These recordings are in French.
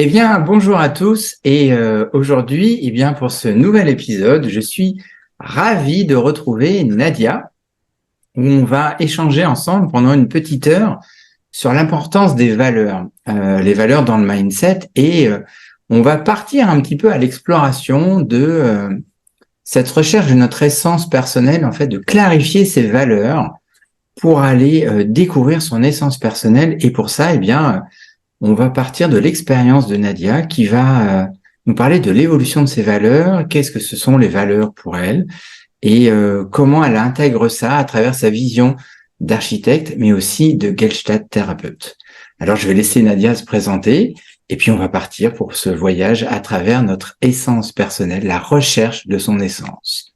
Eh bien, bonjour à tous et aujourd'hui, pour ce nouvel épisode, je suis ravi de retrouver Nadia où on va échanger ensemble pendant une petite heure sur l'importance des valeurs, les valeurs dans le mindset et on va partir un petit peu à l'exploration de cette recherche de notre essence personnelle, en fait, de clarifier ses valeurs pour aller découvrir son essence personnelle et pour ça, on va partir de l'expérience de Nadia qui va nous parler de l'évolution de ses valeurs, qu'est-ce que ce sont les valeurs pour elle et comment elle intègre ça à travers sa vision d'architecte, mais aussi de Gestalt thérapeute. Alors, je vais laisser Nadia se présenter et puis on va partir pour ce voyage à travers notre essence personnelle, la recherche de son essence.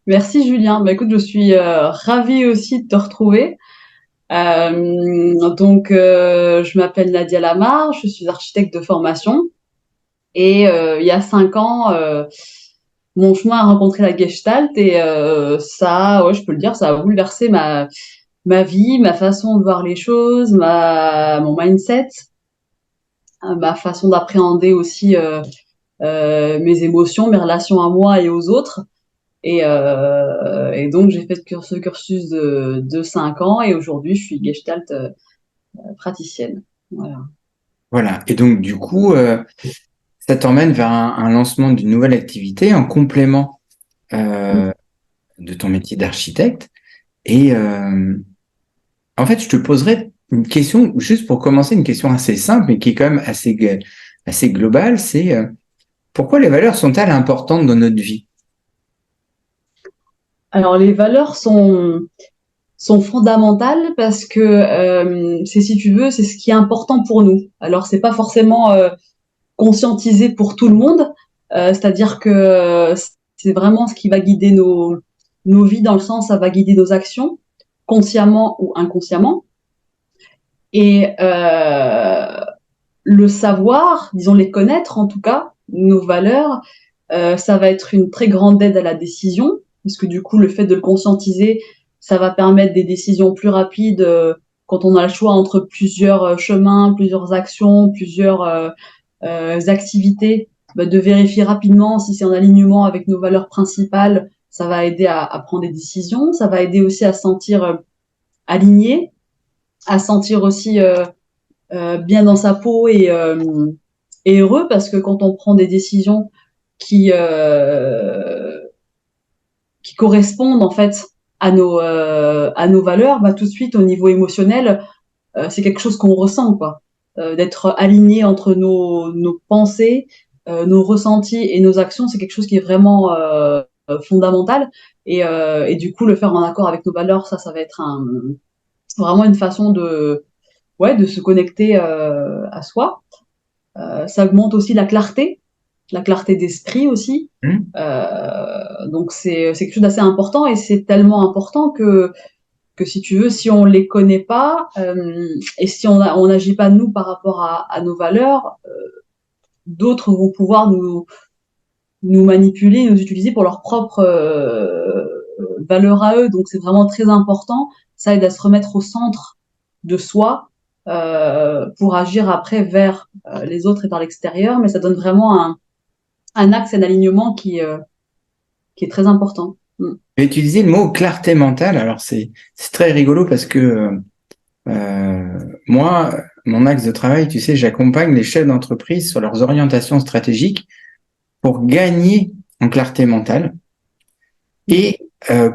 Merci Julien. Écoute, je suis ravie aussi de te retrouver. Je m'appelle Nadia Lamar, je suis architecte de formation et il y a 5 ans, mon chemin a rencontré la Gestalt et je peux le dire, ça a bouleversé ma vie, ma façon de voir les choses, mon mindset, ma façon d'appréhender aussi mes émotions, mes relations à moi et aux autres. Et donc, j'ai fait ce cursus de 5 ans et aujourd'hui, je suis Gestalt praticienne. Voilà. Voilà. Et donc, du coup, ça t'emmène vers un lancement d'une nouvelle activité en complément de ton métier d'architecte. Et en fait, je te poserais une question, juste pour commencer, une question assez simple, mais qui est quand même assez globale, c'est pourquoi les valeurs sont-elles importantes dans notre vie? Alors, les valeurs sont fondamentales parce que c'est, si tu veux, c'est ce qui est important pour nous. Alors, c'est pas forcément conscientisé pour tout le monde, c'est-à-dire que c'est vraiment ce qui va guider nos vies, dans le sens, ça va guider nos actions, consciemment ou inconsciemment. Et le savoir, disons les connaître en tout cas, nos valeurs, ça va être une très grande aide à la décision, puisque du coup, le fait de le conscientiser, ça va permettre des décisions plus rapides quand on a le choix entre plusieurs chemins, plusieurs actions, plusieurs activités, de vérifier rapidement si c'est en alignement avec nos valeurs principales. Ça va aider à prendre des décisions, ça va aider aussi à se sentir aligné, à sentir aussi bien dans sa peau et heureux, parce que quand on prend des décisions qui qui correspondent en fait à nos valeurs, tout de suite au niveau émotionnel, c'est quelque chose qu'on ressent, quoi. D'être aligné entre nos pensées, nos ressentis et nos actions, c'est quelque chose qui est vraiment fondamental. Et du coup, le faire en accord avec nos valeurs, ça va être vraiment une façon de se connecter à soi. Ça augmente aussi la clarté d'esprit aussi. Hmm. Donc c'est quelque chose d'assez important et c'est tellement important que si tu veux, si on les connaît pas et si on n'agit pas nous par rapport à nos valeurs, d'autres vont pouvoir nous manipuler, nous utiliser pour leurs propres valeurs à eux. Donc c'est vraiment très important. Ça aide à se remettre au centre de soi pour agir après vers les autres et par l'extérieur. Mais ça donne vraiment un axe, un alignement qui est très important. Mm. J'ai utilisé le mot clarté mentale. Alors, c'est très rigolo parce que moi, mon axe de travail, tu sais, j'accompagne les chefs d'entreprise sur leurs orientations stratégiques pour gagner en clarté mentale et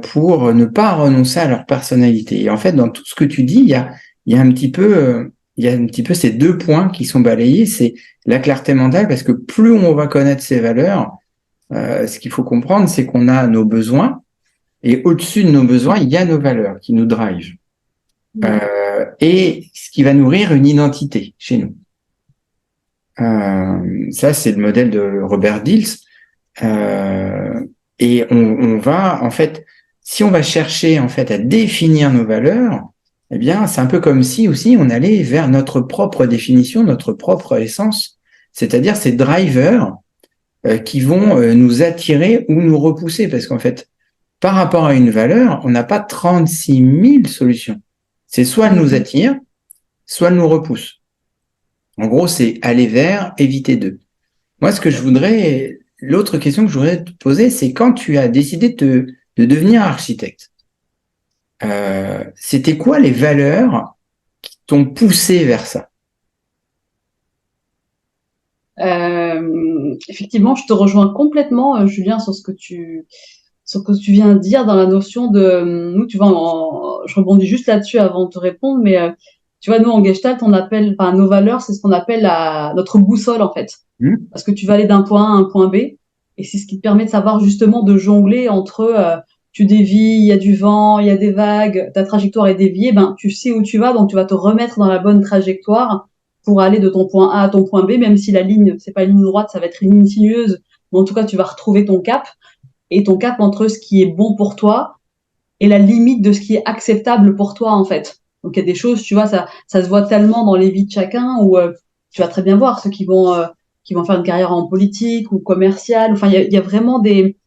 pour ne pas renoncer à leur personnalité. Et en fait, dans tout ce que tu dis, il y a un petit peu, il y a un petit peu ces deux points qui sont balayés. C'est la clarté mentale parce que plus on va connaître ses valeurs, ce qu'il faut comprendre, c'est qu'on a nos besoins et au-dessus de nos besoins, il y a nos valeurs qui nous drivent. Et ce qui va nourrir une identité chez nous. Ça, c'est le modèle de Robert Dills. Et on va, en fait, si on va chercher, en fait, à définir nos valeurs, eh bien, c'est un peu comme si aussi on allait vers notre propre définition, notre propre essence, c'est-à-dire ces drivers qui vont nous attirer ou nous repousser, parce qu'en fait, par rapport à une valeur, on n'a pas 36 000 solutions. C'est soit elle nous attire, soit elle nous repousse. En gros, c'est aller vers, éviter de. Moi, l'autre question que je voudrais te poser, c'est quand tu as décidé de devenir architecte, c'était quoi les valeurs qui t'ont poussé vers ça? Effectivement, je te rejoins complètement, Julien, sur ce que tu viens de dire dans la notion de, nous, tu vois, je rebondis juste là-dessus avant de te répondre, mais tu vois, nous en Gestalt, on appelle, enfin, nos valeurs, c'est ce qu'on appelle notre boussole en fait, Hmm. parce que tu vas aller d'un point A à un point B, et c'est ce qui te permet de savoir justement de jongler entre, tu dévies, il y a du vent, il y a des vagues, ta trajectoire est déviée, ben tu sais où tu vas, donc tu vas te remettre dans la bonne trajectoire pour aller de ton point A à ton point B, même si la ligne, c'est pas une ligne droite, ça va être une ligne sinueuse, mais en tout cas, tu vas retrouver ton cap et ton cap entre ce qui est bon pour toi et la limite de ce qui est acceptable pour toi, en fait. Donc, il y a des choses, tu vois, ça se voit tellement dans les vies de chacun où tu vas très bien voir ceux qui vont faire une carrière en politique ou commerciale. Enfin, il y a vraiment des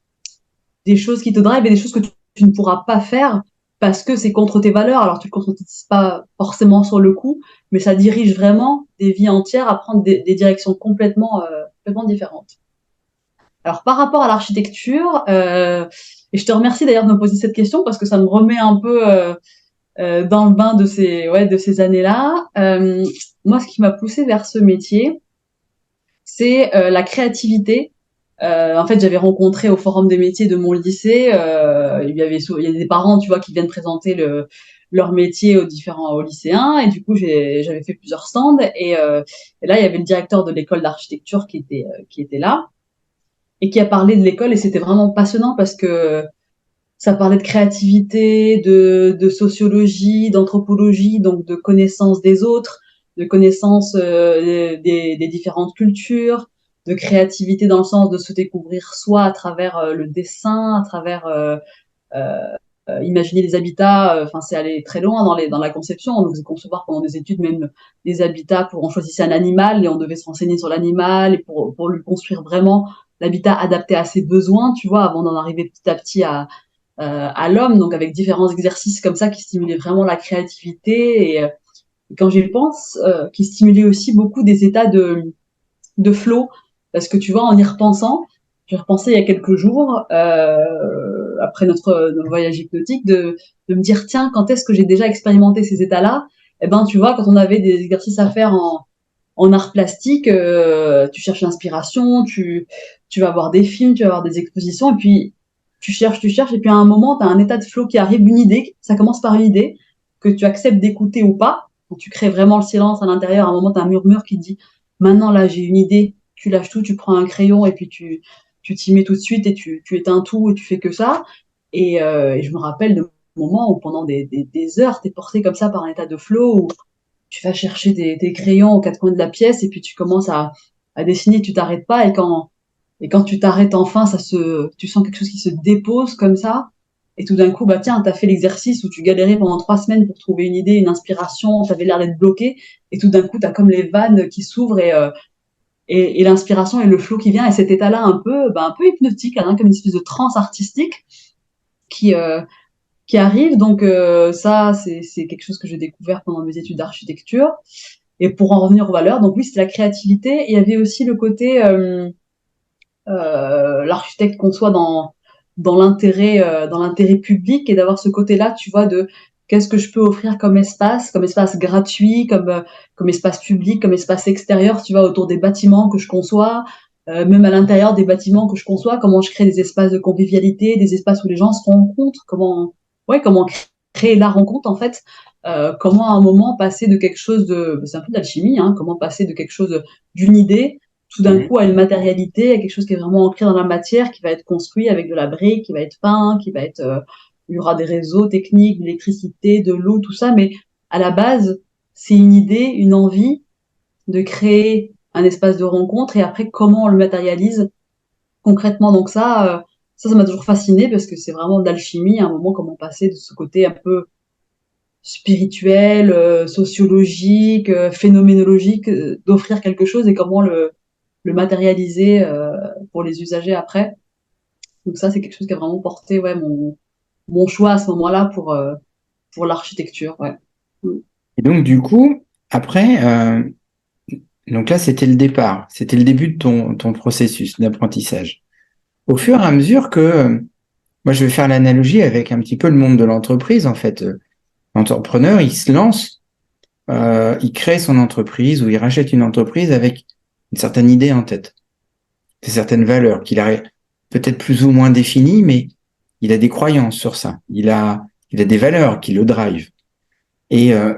choses qui te drivent et des choses que tu ne pourras pas faire parce que c'est contre tes valeurs. Alors, tu ne le conscientises pas forcément sur le coup, mais ça dirige vraiment des vies entières à prendre des directions complètement différentes. Alors, par rapport à l'architecture, et je te remercie d'ailleurs de me poser cette question parce que ça me remet un peu dans le bain de ces années-là. Moi, ce qui m'a poussée vers ce métier, c'est la créativité. En fait, j'avais rencontré au forum des métiers de mon lycée, il y a des parents, tu vois, qui viennent présenter leur métier aux lycéens, et du coup, j'avais fait plusieurs stands, et là, il y avait le directeur de l'école d'architecture qui était là et qui a parlé de l'école, et c'était vraiment passionnant parce que ça parlait de créativité, de sociologie, d'anthropologie, donc de connaissance des autres, de connaissance des différentes cultures, de créativité dans le sens de se découvrir soi à travers le dessin, à travers imaginer des habitats. Enfin, c'est aller très loin dans la conception. On nous faisait concevoir pendant des études même des habitats pour on choisissait un animal et on devait se renseigner sur l'animal et pour lui construire vraiment l'habitat adapté à ses besoins, tu vois, avant d'en arriver petit à petit à l'homme, donc avec différents exercices comme ça qui stimulaient vraiment la créativité et quand j'y pense, qui stimulaient aussi beaucoup des états de flow, parce que tu vois, en y repensant, j'ai repensé il y a quelques jours, après notre voyage hypnotique, de me dire, tiens, quand est-ce que j'ai déjà expérimenté ces états-là? Eh ben, tu vois, quand on avait des exercices à faire en art plastique, tu cherches l'inspiration, tu vas voir des films, tu vas voir des expositions, et puis tu cherches, et puis à un moment, tu as un état de flow qui arrive, une idée, ça commence par une idée, que tu acceptes d'écouter ou pas, quand tu crées vraiment le silence à l'intérieur, à un moment, tu as un murmure qui te dit, maintenant là, j'ai une idée, tu lâches tout, tu prends un crayon, et puis tu t'y mets tout de suite, et tu éteins tout, et tu fais que ça. Et je me rappelle de moments où pendant des heures, tu es porté comme ça par un état de flow, où tu vas chercher tes crayons aux quatre coins de la pièce et puis tu commences à dessiner, tu t'arrêtes pas et quand tu t'arrêtes enfin, tu sens quelque chose qui se dépose comme ça et tout d'un coup, bah tiens, t'as fait l'exercice où tu galérais pendant 3 semaines pour trouver une idée, une inspiration, t'avais l'air d'être bloqué et tout d'un coup, t'as comme les vannes qui s'ouvrent et l'inspiration et le flow qui vient et cet état-là un peu hypnotique, hein, comme une espèce de transe artistique qui, euh, qui arrive. Donc ça, c'est quelque chose que j'ai découvert pendant mes études d'architecture. Et pour en revenir aux valeurs, donc oui, c'est la créativité. Et il y avait aussi le côté l'architecte conçoit dans l'intérêt public et d'avoir ce côté-là, tu vois, de qu'est-ce que je peux offrir comme espace gratuit, comme espace public, comme espace extérieur, tu vois, autour des bâtiments que je conçois, même à l'intérieur des bâtiments que je conçois, comment je crée des espaces de convivialité, des espaces où les gens se rencontrent, comment créer la rencontre en fait, comment à un moment passer de quelque chose c'est un peu d'alchimie, hein, comment passer de quelque chose d'une idée tout d'un Mhm. coup à une matérialité, à quelque chose qui est vraiment ancré dans la matière, qui va être construit avec de la brique, qui va être peint, il y aura des réseaux techniques, de l'électricité, de l'eau, tout ça, mais à la base, c'est une idée, une envie de créer un espace de rencontre et après comment on le matérialise concrètement. Donc ça m'a toujours fasciné parce que c'est vraiment de l'alchimie, à un moment comment passer de ce côté un peu spirituel, sociologique, phénoménologique, d'offrir quelque chose et comment le matérialiser pour les usagers après. Donc ça, c'est quelque chose qui a vraiment porté mon choix à ce moment-là pour l'architecture. Ouais. Mm. Et donc, du coup, après, Donc là, c'était le départ, c'était le début de ton processus d'apprentissage. Au fur et à mesure que, moi je vais faire l'analogie avec un petit peu le monde de l'entreprise, en fait. L'entrepreneur, il se lance, il crée son entreprise ou il rachète une entreprise avec une certaine idée en tête, certaines valeurs qu'il a peut-être plus ou moins définies, mais il a des croyances sur ça. Il a des valeurs qui le drivent. Et, euh,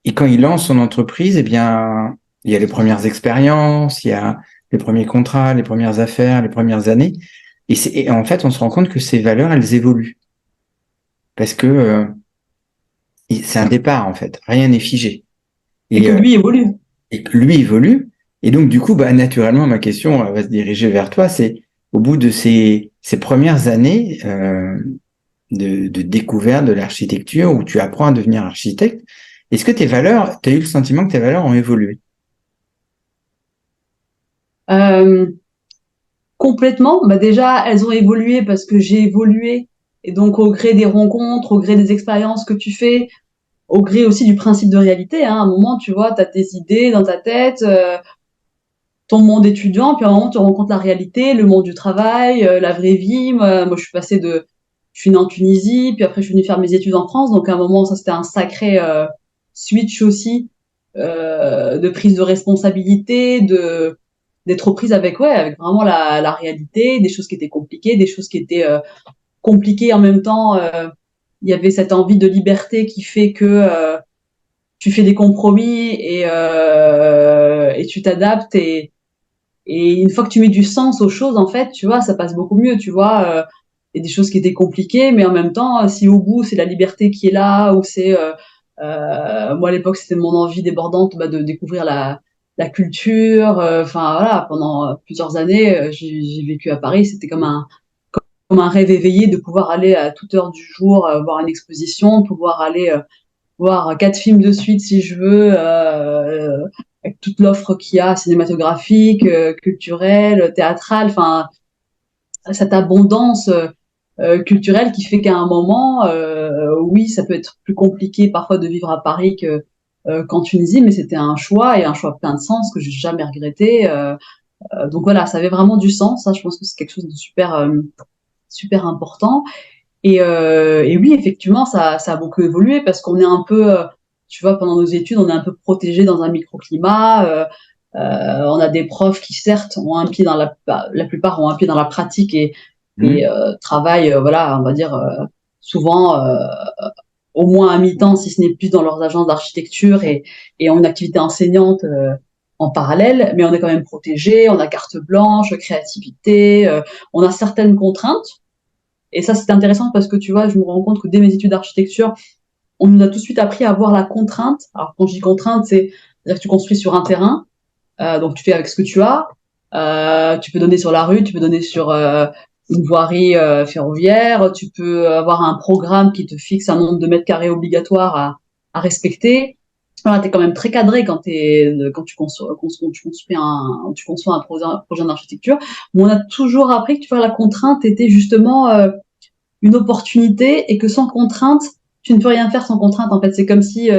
et quand il lance son entreprise, eh bien, il y a les premières expériences, il y a les premiers contrats, les premières affaires, les premières années. Et en fait, on se rend compte que ces valeurs, elles évoluent. Parce que c'est un départ, en fait. Rien n'est figé. Et que lui évolue. Et que lui évolue. Et donc, du coup, naturellement, ma question va se diriger vers toi. C'est au bout de ces premières années de découverte de l'architecture où tu apprends à devenir architecte, est-ce que tu as eu le sentiment que tes valeurs ont évolué? Complètement. Bah déjà, elles ont évolué parce que j'ai évolué. Et donc, au gré des rencontres, au gré des expériences que tu fais, au gré aussi du principe de réalité, hein, à un moment, tu vois, tu as tes idées dans ta tête, ton monde étudiant, puis à un moment, tu rencontres la réalité, le monde du travail, la vraie vie. Moi, je suis née en Tunisie, puis après, je suis venue faire mes études en France. Donc, à un moment, ça, c'était un sacré switch aussi de prise de responsabilité, d'être prise avec, ouais, avec vraiment la réalité, des choses qui étaient compliquées, des choses qui étaient compliquées en même temps. Il y avait cette envie de liberté qui fait que tu fais des compromis et tu t'adaptes et une fois que tu mets du sens aux choses, en fait, tu vois, ça passe beaucoup mieux, tu vois. Il y a des choses qui étaient compliquées, mais en même temps, si au bout, c'est la liberté qui est là, ou c'est... moi, à l'époque, c'était mon envie débordante bah, de découvrir la culture. Enfin, voilà, pendant plusieurs années, j'ai vécu à Paris. C'était comme un rêve éveillé de pouvoir aller à toute heure du jour voir une exposition, pouvoir aller voir 4 films de suite si je veux, avec toute l'offre qu'il y a cinématographique, culturelle, théâtrale, enfin cette abondance culturelle qui fait qu'à un moment, oui, ça peut être plus compliqué parfois de vivre à Paris qu'en Tunisie, mais c'était un choix et un choix plein de sens que j'ai jamais regretté. Donc voilà, ça avait vraiment du sens. Ça, je pense que c'est quelque chose de super important. Et oui, effectivement, ça a beaucoup évolué parce qu'on est un peu, tu vois, pendant nos études, on est un peu protégé dans un microclimat. On a des profs qui, certes, ont un pied dans la plupart ont un pied dans la pratique et travaillent, voilà, on va dire, souvent au moins à mi-temps, si ce n'est plus dans leurs agences d'architecture et ont une activité enseignante en parallèle, mais on est quand même protégé, on a carte blanche, créativité, on a certaines contraintes. Et ça, c'est intéressant parce que tu vois, je me rends compte que dès mes études d'architecture, on nous a tout de suite appris à voir la contrainte. Alors, quand je dis contrainte, c'est-à-dire que tu construis sur un terrain, donc tu fais avec ce que tu as. Tu peux donner sur la rue, tu peux donner sur une voirie ferroviaire, tu peux avoir un programme qui te fixe un nombre de mètres carrés obligatoire à respecter. Voilà, t'es quand même très cadré quand tu conçois un projet d'architecture. Mais on a toujours appris que tu vois, la contrainte était justement une opportunité et que sans contrainte, tu ne peux rien faire sans contrainte. En fait, c'est comme si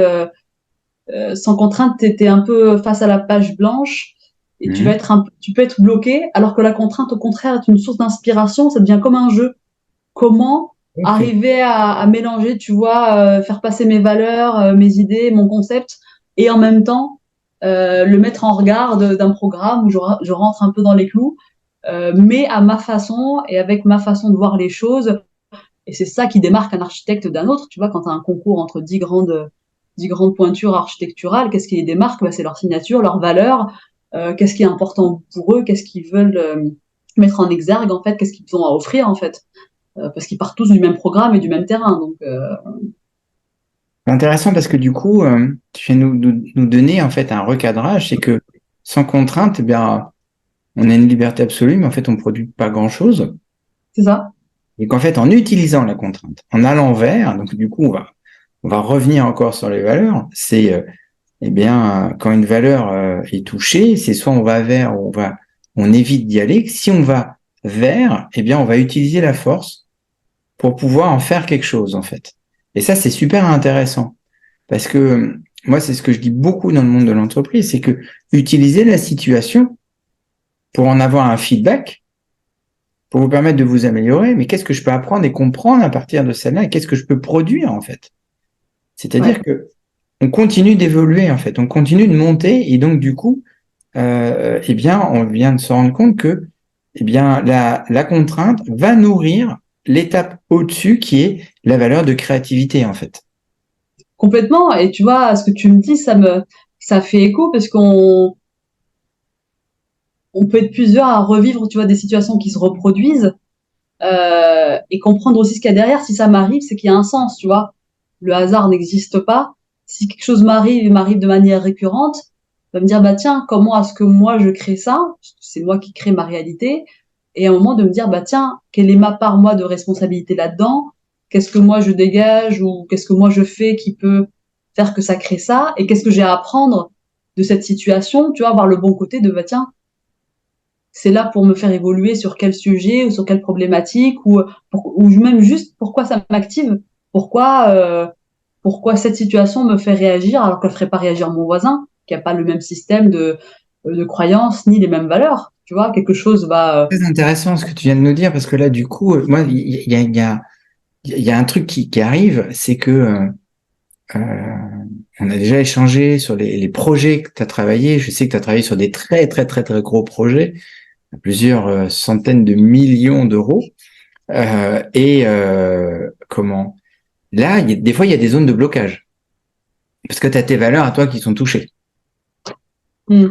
sans contrainte, tu étais un peu face à la page blanche et tu peux être bloqué, alors que la contrainte, au contraire, est une source d'inspiration. Ça devient comme un jeu. Comment Okay. arriver à mélanger, tu vois, faire passer mes valeurs, mes idées, mon concept, et en même temps le mettre en regard d'un programme où je rentre un peu dans les clous, mais à ma façon et avec ma façon de voir les choses. Et c'est ça qui démarque un architecte d'un autre. Tu vois, quand tu as un concours entre 10 grandes pointures architecturales, qu'est-ce qui les démarque? Bah, c'est leur signature, leurs valeurs, qu'est-ce qui est important pour eux, qu'est-ce qu'ils veulent mettre en exergue, en fait, qu'est-ce qu'ils ont à offrir, en fait. Parce qu'ils partent tous du même programme et du même terrain. Donc, C'est intéressant parce que du coup, tu viens nous donner en fait un recadrage, c'est que sans contrainte, eh bien, on a une liberté absolue, mais en fait, on produit pas grand-chose. c'est ça. Et qu'en fait, en utilisant la contrainte, en allant vers, donc du coup, on va revenir encore sur les valeurs. C'est, eh bien, quand une valeur est touchée, c'est soit on va vers, ou on évite d'y aller. Si on va vers, eh bien, on va utiliser la force pour pouvoir en faire quelque chose, en fait. Et ça, c'est super intéressant parce que moi, c'est ce que je dis beaucoup dans le monde de l'entreprise, c'est que utiliser la situation pour en avoir un feedback, pour vous permettre de vous améliorer, mais qu'est-ce que je peux apprendre et comprendre à partir de celle-là et qu'est-ce que je peux produire, en fait? C'est-à-dire que on continue d'évoluer, en fait, on continue de monter et donc, du coup, eh bien, on vient de se rendre compte que, eh bien, la contrainte va nourrir l'étape au-dessus qui est la valeur de créativité, en fait. Complètement. Et tu vois, ce que tu me dis, ça fait écho parce on peut être plusieurs à revivre, tu vois, des situations qui se reproduisent, et comprendre aussi ce qu'il y a derrière. Si ça m'arrive, c'est qu'il y a un sens, tu vois. Le hasard n'existe pas. Si quelque chose m'arrive de manière récurrente, je vais me dire, bah tiens, comment est-ce que moi je crée ça? C'est moi qui crée ma réalité. Et à un moment de me dire, bah tiens, quelle est ma part, moi, de responsabilité là-dedans? Qu'est-ce que moi je dégage ou qu'est-ce que moi je fais qui peut faire que ça crée ça? Et qu'est-ce que j'ai à apprendre de cette situation? Tu vois, voir le bon côté de, bah tiens, c'est là pour me faire évoluer sur quel sujet ou sur quelle problématique ou même juste pourquoi ça m'active, pourquoi pourquoi cette situation me fait réagir alors qu'elle ferait pas réagir mon voisin qui a pas le même système de croyances ni les mêmes valeurs, tu vois, quelque chose va Très intéressant ce que tu viens de nous dire parce que là, du coup, moi, il y a un truc qui arrive, c'est que on a déjà échangé sur les projets que tu as travaillé. Je sais que tu as travaillé sur des très, très, très, très gros projets, plusieurs centaines de millions d'euros. Comment? Là, des fois, il y a des zones de blocage parce que tu as tes valeurs à toi qui sont touchées. hmm,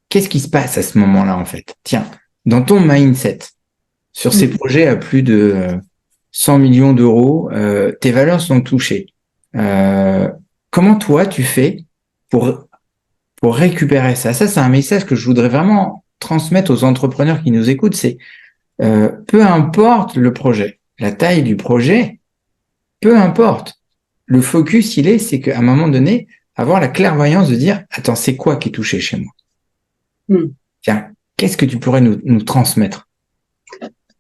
Qu'est-ce qui se passe à ce moment-là, en fait? Tiens, dans ton mindset, sur ces hmm. projets à plus de 100 millions d'euros, tes valeurs sont touchées. Euh, Comment toi, tu fais pour, pour récupérer ça? Ça, c'est un message que je voudrais vraiment transmettre aux entrepreneurs qui nous écoutent. C'est peu importe le projet, la taille du projet, peu importe. Le focus, c'est qu'à un moment donné, avoir la clairvoyance de dire, attends, c'est quoi qui est touché chez moi? Hmm. Tiens, qu'est-ce que tu pourrais nous transmettre?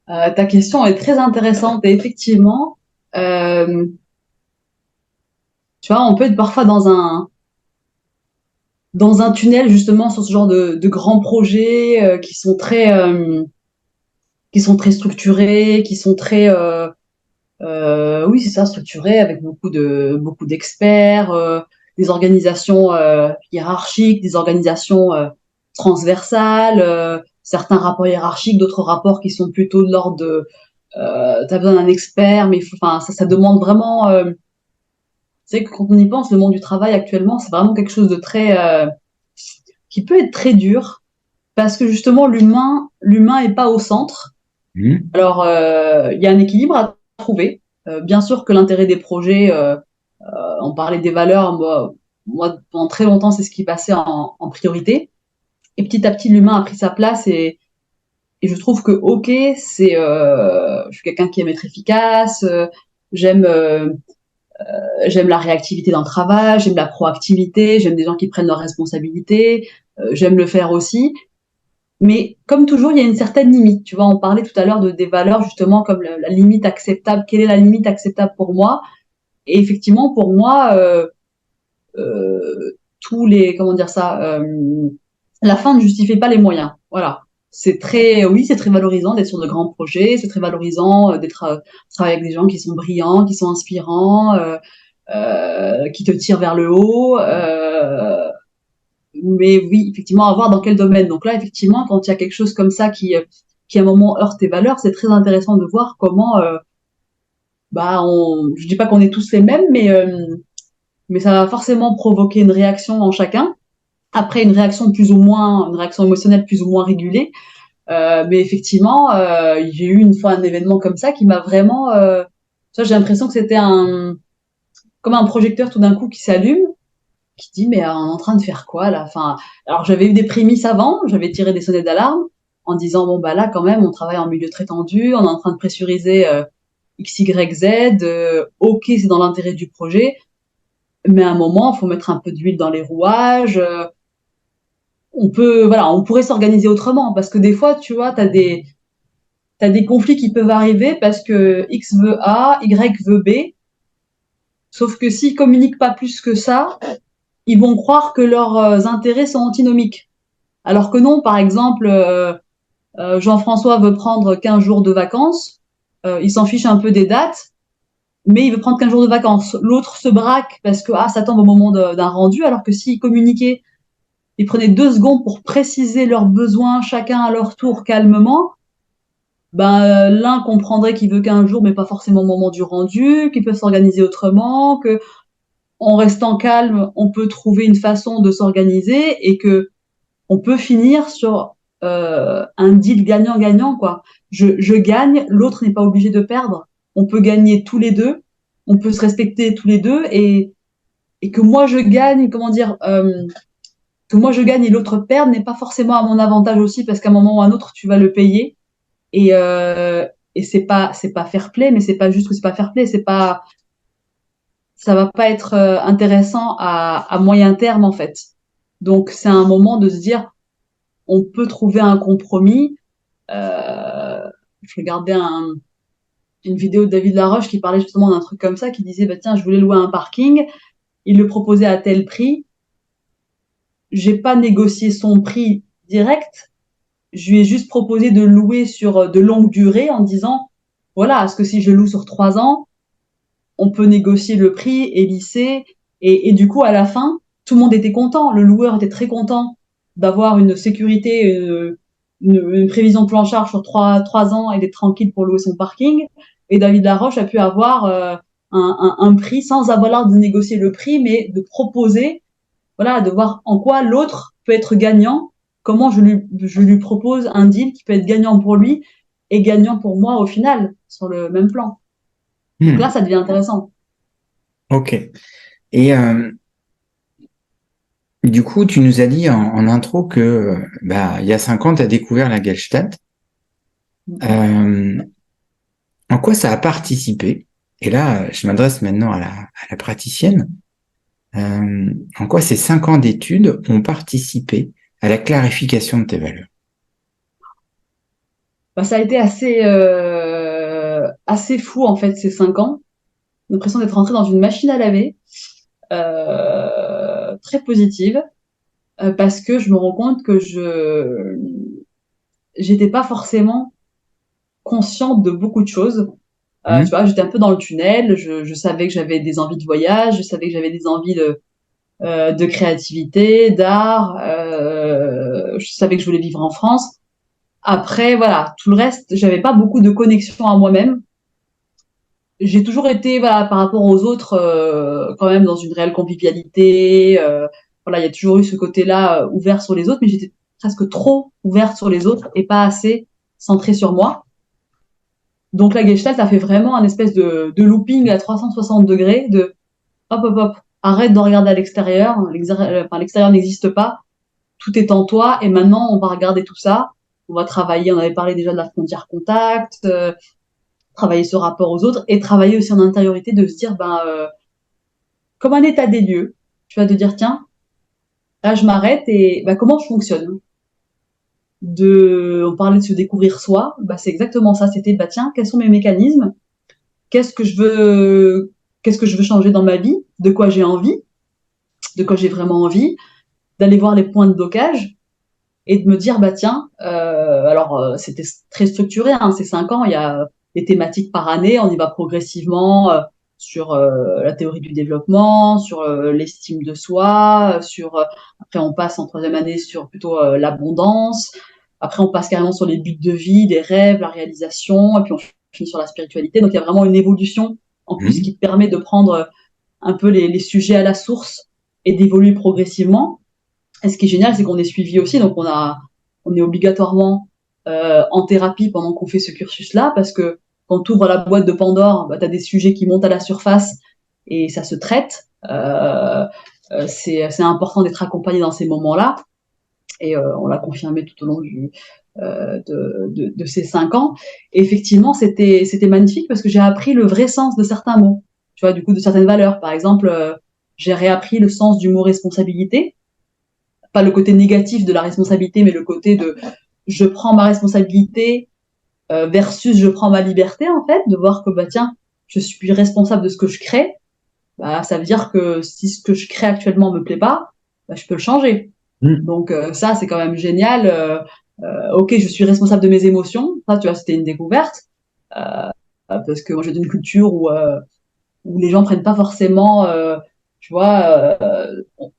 Ta question est très intéressante et effectivement, euh, tu vois, on peut être parfois dans un tunnel justement sur ce genre de grands projets qui sont très structurés, qui sont très oui, c'est ça, structurés avec beaucoup d'experts, des organisations hiérarchiques, des organisations transversales, certains rapports hiérarchiques, d'autres rapports qui sont plutôt de l'ordre de t'as besoin d'un expert, mais enfin ça demande vraiment. C'est que quand on y pense, le monde du travail actuellement, c'est vraiment quelque chose de très qui peut être très dur parce que justement l'humain est pas au centre. Hmm. Alors il y a un équilibre à trouver. Bien sûr que l'intérêt des projets, on parlait des valeurs, moi pendant très longtemps c'est ce qui passait en priorité. Et petit à petit l'humain a pris sa place et je trouve que ok, je suis quelqu'un qui aime être efficace, j'aime j'aime la réactivité dans le travail, j'aime la proactivité, j'aime des gens qui prennent leurs responsabilités, j'aime le faire aussi. Mais comme toujours, il y a une certaine limite. Tu vois, on parlait tout à l'heure des valeurs justement comme la limite acceptable. Quelle est la limite acceptable pour moi? Et effectivement, pour moi, tous les comment dire ça, la fin ne justifie pas les moyens. Voilà. Oui, c'est très valorisant d'être sur de grands projets. C'est très valorisant travailler avec des gens qui sont brillants, qui sont inspirants, qui te tirent vers le haut. Mais oui, effectivement, à voir dans quel domaine. Donc là, effectivement, quand il y a quelque chose comme ça qui à un moment heurte tes valeurs, c'est très intéressant de voir comment, je dis pas qu'on est tous les mêmes, mais ça va forcément provoquer une réaction en chacun. Après, une réaction émotionnelle plus ou moins régulée. Mais effectivement, j'ai eu une fois un événement comme ça qui m'a vraiment, ça, j'ai l'impression que c'était comme un projecteur tout d'un coup qui s'allume qui dit mais on est en train de faire quoi là? Enfin, alors j'avais eu des prémices avant, j'avais tiré des sonnettes d'alarme en disant bon bah là quand même on travaille en milieu très tendu, on est en train de pressuриser X, Y, Z, ok c'est dans l'intérêt du projet, mais à un moment il faut mettre un peu d'huile dans les rouages. On pourrait s'organiser autrement parce que des fois tu vois t'as des conflits qui peuvent arriver parce que X veut A, Y veut B, Sauf que s'ils communiquent pas plus que ça, ils vont croire que leurs intérêts sont antinomiques. Alors que non, par exemple, Jean-François veut prendre 15 jours de vacances, il s'en fiche un peu des dates, mais il veut prendre 15 jours de vacances. L'autre se braque parce que ça tombe au moment d'un rendu, alors que s'ils communiquaient, ils prenaient 2 secondes pour préciser leurs besoins, chacun à leur tour, calmement, l'un comprendrait qu'il veut 15 jours, mais pas forcément au moment du rendu, qu'ils peuvent s'organiser autrement, que en restant calme, on peut trouver une façon de s'organiser et que on peut finir sur un deal gagnant-gagnant, quoi. Je gagne, l'autre n'est pas obligé de perdre. On peut gagner tous les deux, on peut se respecter tous les deux et que moi je gagne, comment dire, que moi je gagne et l'autre perde n'est pas forcément à mon avantage aussi parce qu'à un moment ou à un autre tu vas le payer et et c'est pas fair play, mais c'est pas juste que c'est pas fair play, c'est pas ça va pas être intéressant à moyen terme en fait. Donc c'est un moment de se dire on peut trouver un compromis. Je regardais une vidéo de David Laroche qui parlait justement d'un truc comme ça, qui disait bah tiens je voulais louer un parking, il le proposait à tel prix, j'ai pas négocié son prix direct, je lui ai juste proposé de louer sur de longue durée en disant voilà, est-ce que si je loue sur 3 ans, on peut négocier le prix et lisser et du coup à la fin tout le monde était content, le loueur était très content d'avoir une sécurité, une prévision de plan de charge sur 3 ans et d'être tranquille pour louer son parking. Et David Laroche a pu avoir un prix sans avoir de négocier le prix, mais de proposer, voilà, de voir en quoi l'autre peut être gagnant, comment je lui propose un deal qui peut être gagnant pour lui et gagnant pour moi au final, sur le même plan. Donc là, ça devient intéressant. Ok. Et du coup, tu nous as dit en intro que il y a 5 ans, tu as découvert la Gestalt. En quoi ça a participé? Et là, je m'adresse maintenant à la praticienne. En quoi ces 5 ans d'études ont participé à la clarification de tes valeurs? Ça a été assez fou en fait ces 5 ans. L'impression d'être rentrée dans une machine à laver, très positive, parce que je me rends compte que je j'étais pas forcément consciente de beaucoup de choses. Tu vois, j'étais un peu dans le tunnel. Je savais que j'avais des envies de voyage, je savais que j'avais des envies de créativité, d'art. Je savais que je voulais vivre en France. Après, voilà, tout le reste, j'avais pas beaucoup de connexion à moi-même. J'ai toujours été, voilà, par rapport aux autres, quand même dans une réelle convivialité. Voilà, il y a toujours eu ce côté-là ouvert sur les autres, mais j'étais presque trop ouverte sur les autres et pas assez centrée sur moi. Donc la Gestalt a fait vraiment un espèce de looping à 360 degrés, de hop, hop, hop, arrête de regarder à l'extérieur, l'extérieur n'existe pas, tout est en toi et maintenant on va regarder tout ça, on va travailler, on avait parlé déjà de la frontière contact, travailler ce rapport aux autres et travailler aussi en intériorité de se dire comme un état des lieux, tu vas te dire tiens, là je m'arrête et comment je fonctionne. On parlait de se découvrir soi, c'est exactement ça, c'était tiens, quels sont mes mécanismes, qu'est-ce que je veux changer dans ma vie, de quoi j'ai envie, de quoi j'ai vraiment envie, d'aller voir les points de blocage et de me dire tiens, alors c'était très structuré, hein, ces 5 ans, il y a des thématiques par année, on y va progressivement sur la théorie du développement, sur l'estime de soi, après on passe en 3e année sur plutôt l'abondance, après on passe carrément sur les buts de vie, les rêves, la réalisation, et puis on finit sur la spiritualité. Donc il y a vraiment une évolution en plus qui te permet de prendre un peu les sujets à la source et d'évoluer progressivement. Et ce qui est génial, c'est qu'on est suivi aussi, donc on est obligatoirement en thérapie pendant qu'on fait ce cursus-là, parce que quand tu ouvres la boîte de Pandore, tu as des sujets qui montent à la surface et ça se traite. C'est important d'être accompagné dans ces moments-là, et on l'a confirmé tout au long de ces 5 ans. Et effectivement, c'était magnifique parce que j'ai appris le vrai sens de certains mots, tu vois, du coup, de certaines valeurs. Par exemple, j'ai réappris le sens du mot responsabilité, pas le côté négatif de la responsabilité, mais le côté de je prends ma responsabilité versus je prends ma liberté, en fait, de voir que tiens, je suis responsable de ce que je crée. bah, ça veut dire que si ce que je crée actuellement me plaît pas, bah, je peux le changer. Mm. Donc ça, c'est quand même génial. Ok, je suis responsable de mes émotions. Ça, tu vois, c'était une découverte. Parce que moi, j'ai d'une culture où les gens prennent pas forcément, tu vois,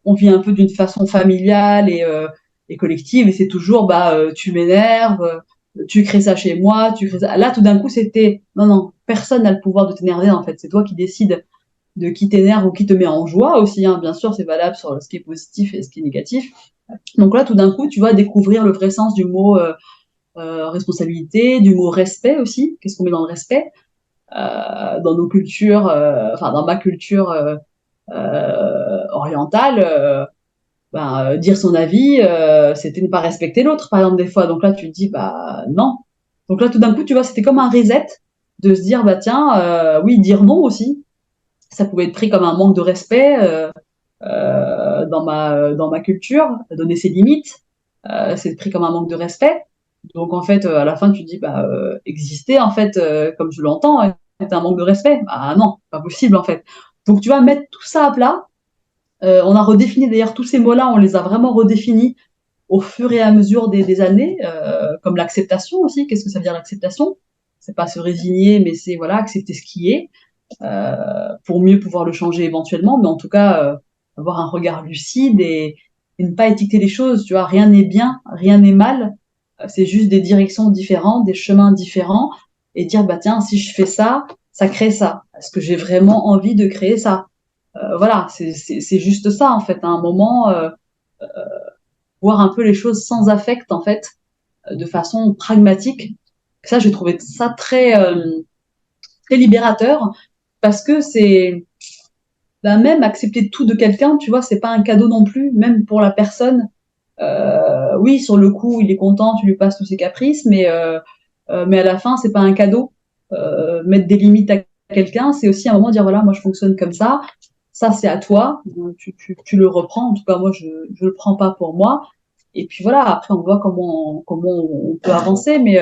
on vit un peu d'une façon familiale et collective, et c'est toujours, bah, tu m'énerves, tu crées ça chez moi, tu crées ça. Là, tout d'un coup, c'était, non, non, personne n'a le pouvoir de t'énerver, en fait. C'est toi qui décides de qui t'énerve ou qui te met en joie aussi, hein. Bien sûr, c'est valable sur ce qui est positif et ce qui est négatif. Donc là, tout d'un coup, tu vas découvrir le vrai sens du mot responsabilité, du mot respect aussi. Qu'est-ce qu'on met dans le respect dans nos cultures, enfin dans ma culture orientale, ben, dire son avis, c'était ne pas respecter l'autre, par exemple, des fois. Donc là, tu te dis, bah non. Donc là, tout d'un coup, tu vois, c'était comme un reset de se dire, bah tiens, oui, dire non aussi. Ça pouvait être pris comme un manque de respect dans ma culture, donner ses limites, c'est pris comme un manque de respect. Donc en fait, à la fin, tu te dis, bah, exister, en fait, comme je l'entends, c'est un manque de respect. Ah non, pas possible, en fait. Donc tu vas mettre tout ça à plat. On a redéfini d'ailleurs tous ces mots-là, on les a vraiment redéfinis au fur et à mesure des années, comme l'acceptation aussi. Qu'est-ce que ça veut dire l'acceptation? C'est pas se résigner, mais c'est voilà accepter ce qui est pour mieux pouvoir le changer éventuellement, mais en tout cas avoir un regard lucide et ne pas étiqueter les choses. Tu vois, rien n'est bien, rien n'est mal. C'est juste des directions différentes, des chemins différents, et dire bah tiens, si je fais ça, ça crée ça. Est-ce que j'ai vraiment envie de créer ça? Voilà, c'est juste ça en fait. À un moment, voir un peu les choses sans affect en fait, de façon pragmatique. Ça, j'ai trouvé ça très libérateur parce que c'est bah, même accepter tout de quelqu'un, tu vois, c'est pas un cadeau non plus, même pour la personne. Oui, sur le coup, il est content, tu lui passes tous ses caprices, mais à la fin, c'est pas un cadeau. Mettre des limites à quelqu'un, c'est aussi un moment de dire voilà, moi je fonctionne comme ça c'est à toi, tu le reprends. En tout cas, moi je le prends pas pour moi. Et puis voilà, après on voit comment on peut avancer, mais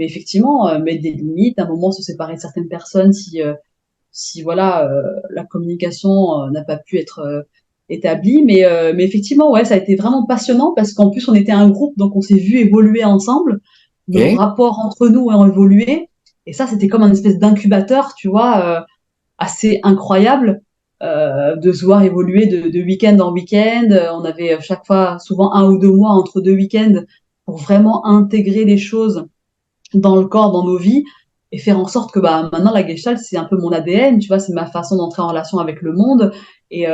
effectivement, mettre des limites, à un moment se séparer de certaines personnes si voilà la communication n'a pas pu être établie. Mais effectivement, ouais, ça a été vraiment passionnant parce qu'en plus on était un groupe, donc on s'est vu évoluer ensemble. Nos Ok. rapports entre nous ont évolué. Et ça, c'était comme un espèce d'incubateur, tu vois, assez incroyable de se voir évoluer de week-end en week-end. On avait chaque fois, souvent 1 ou 2 mois entre 2 week-ends pour vraiment intégrer les choses dans le corps, dans nos vies, et faire en sorte que bah, maintenant la Gestalt, c'est un peu mon ADN, tu vois, c'est ma façon d'entrer en relation avec le monde. Et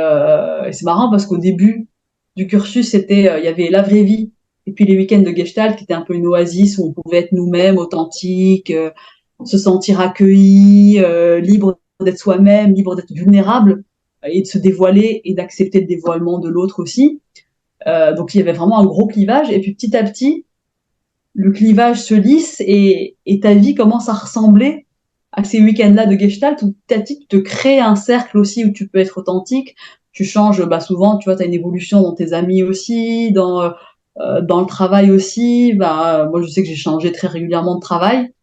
c'est marrant parce qu'au début du cursus, c'était, il y avait la vraie vie, et puis les week-ends de Gestalt, qui étaient un peu une oasis où on pouvait être nous-mêmes, authentiques, se sentir accueilli, libre d'être soi-même, libre d'être vulnérable, et de se dévoiler et d'accepter le dévoilement de l'autre aussi. Donc il y avait vraiment un gros clivage. Et puis petit à petit, le clivage se lisse et ta vie commence à ressembler à ces week-ends-là de Gestalt où petit à petit, tu te crées un cercle aussi où tu peux être authentique. Tu changes, bah souvent, tu vois, tu as une évolution dans tes amis aussi, dans le travail aussi. Bah, moi, je sais que j'ai changé très régulièrement de travail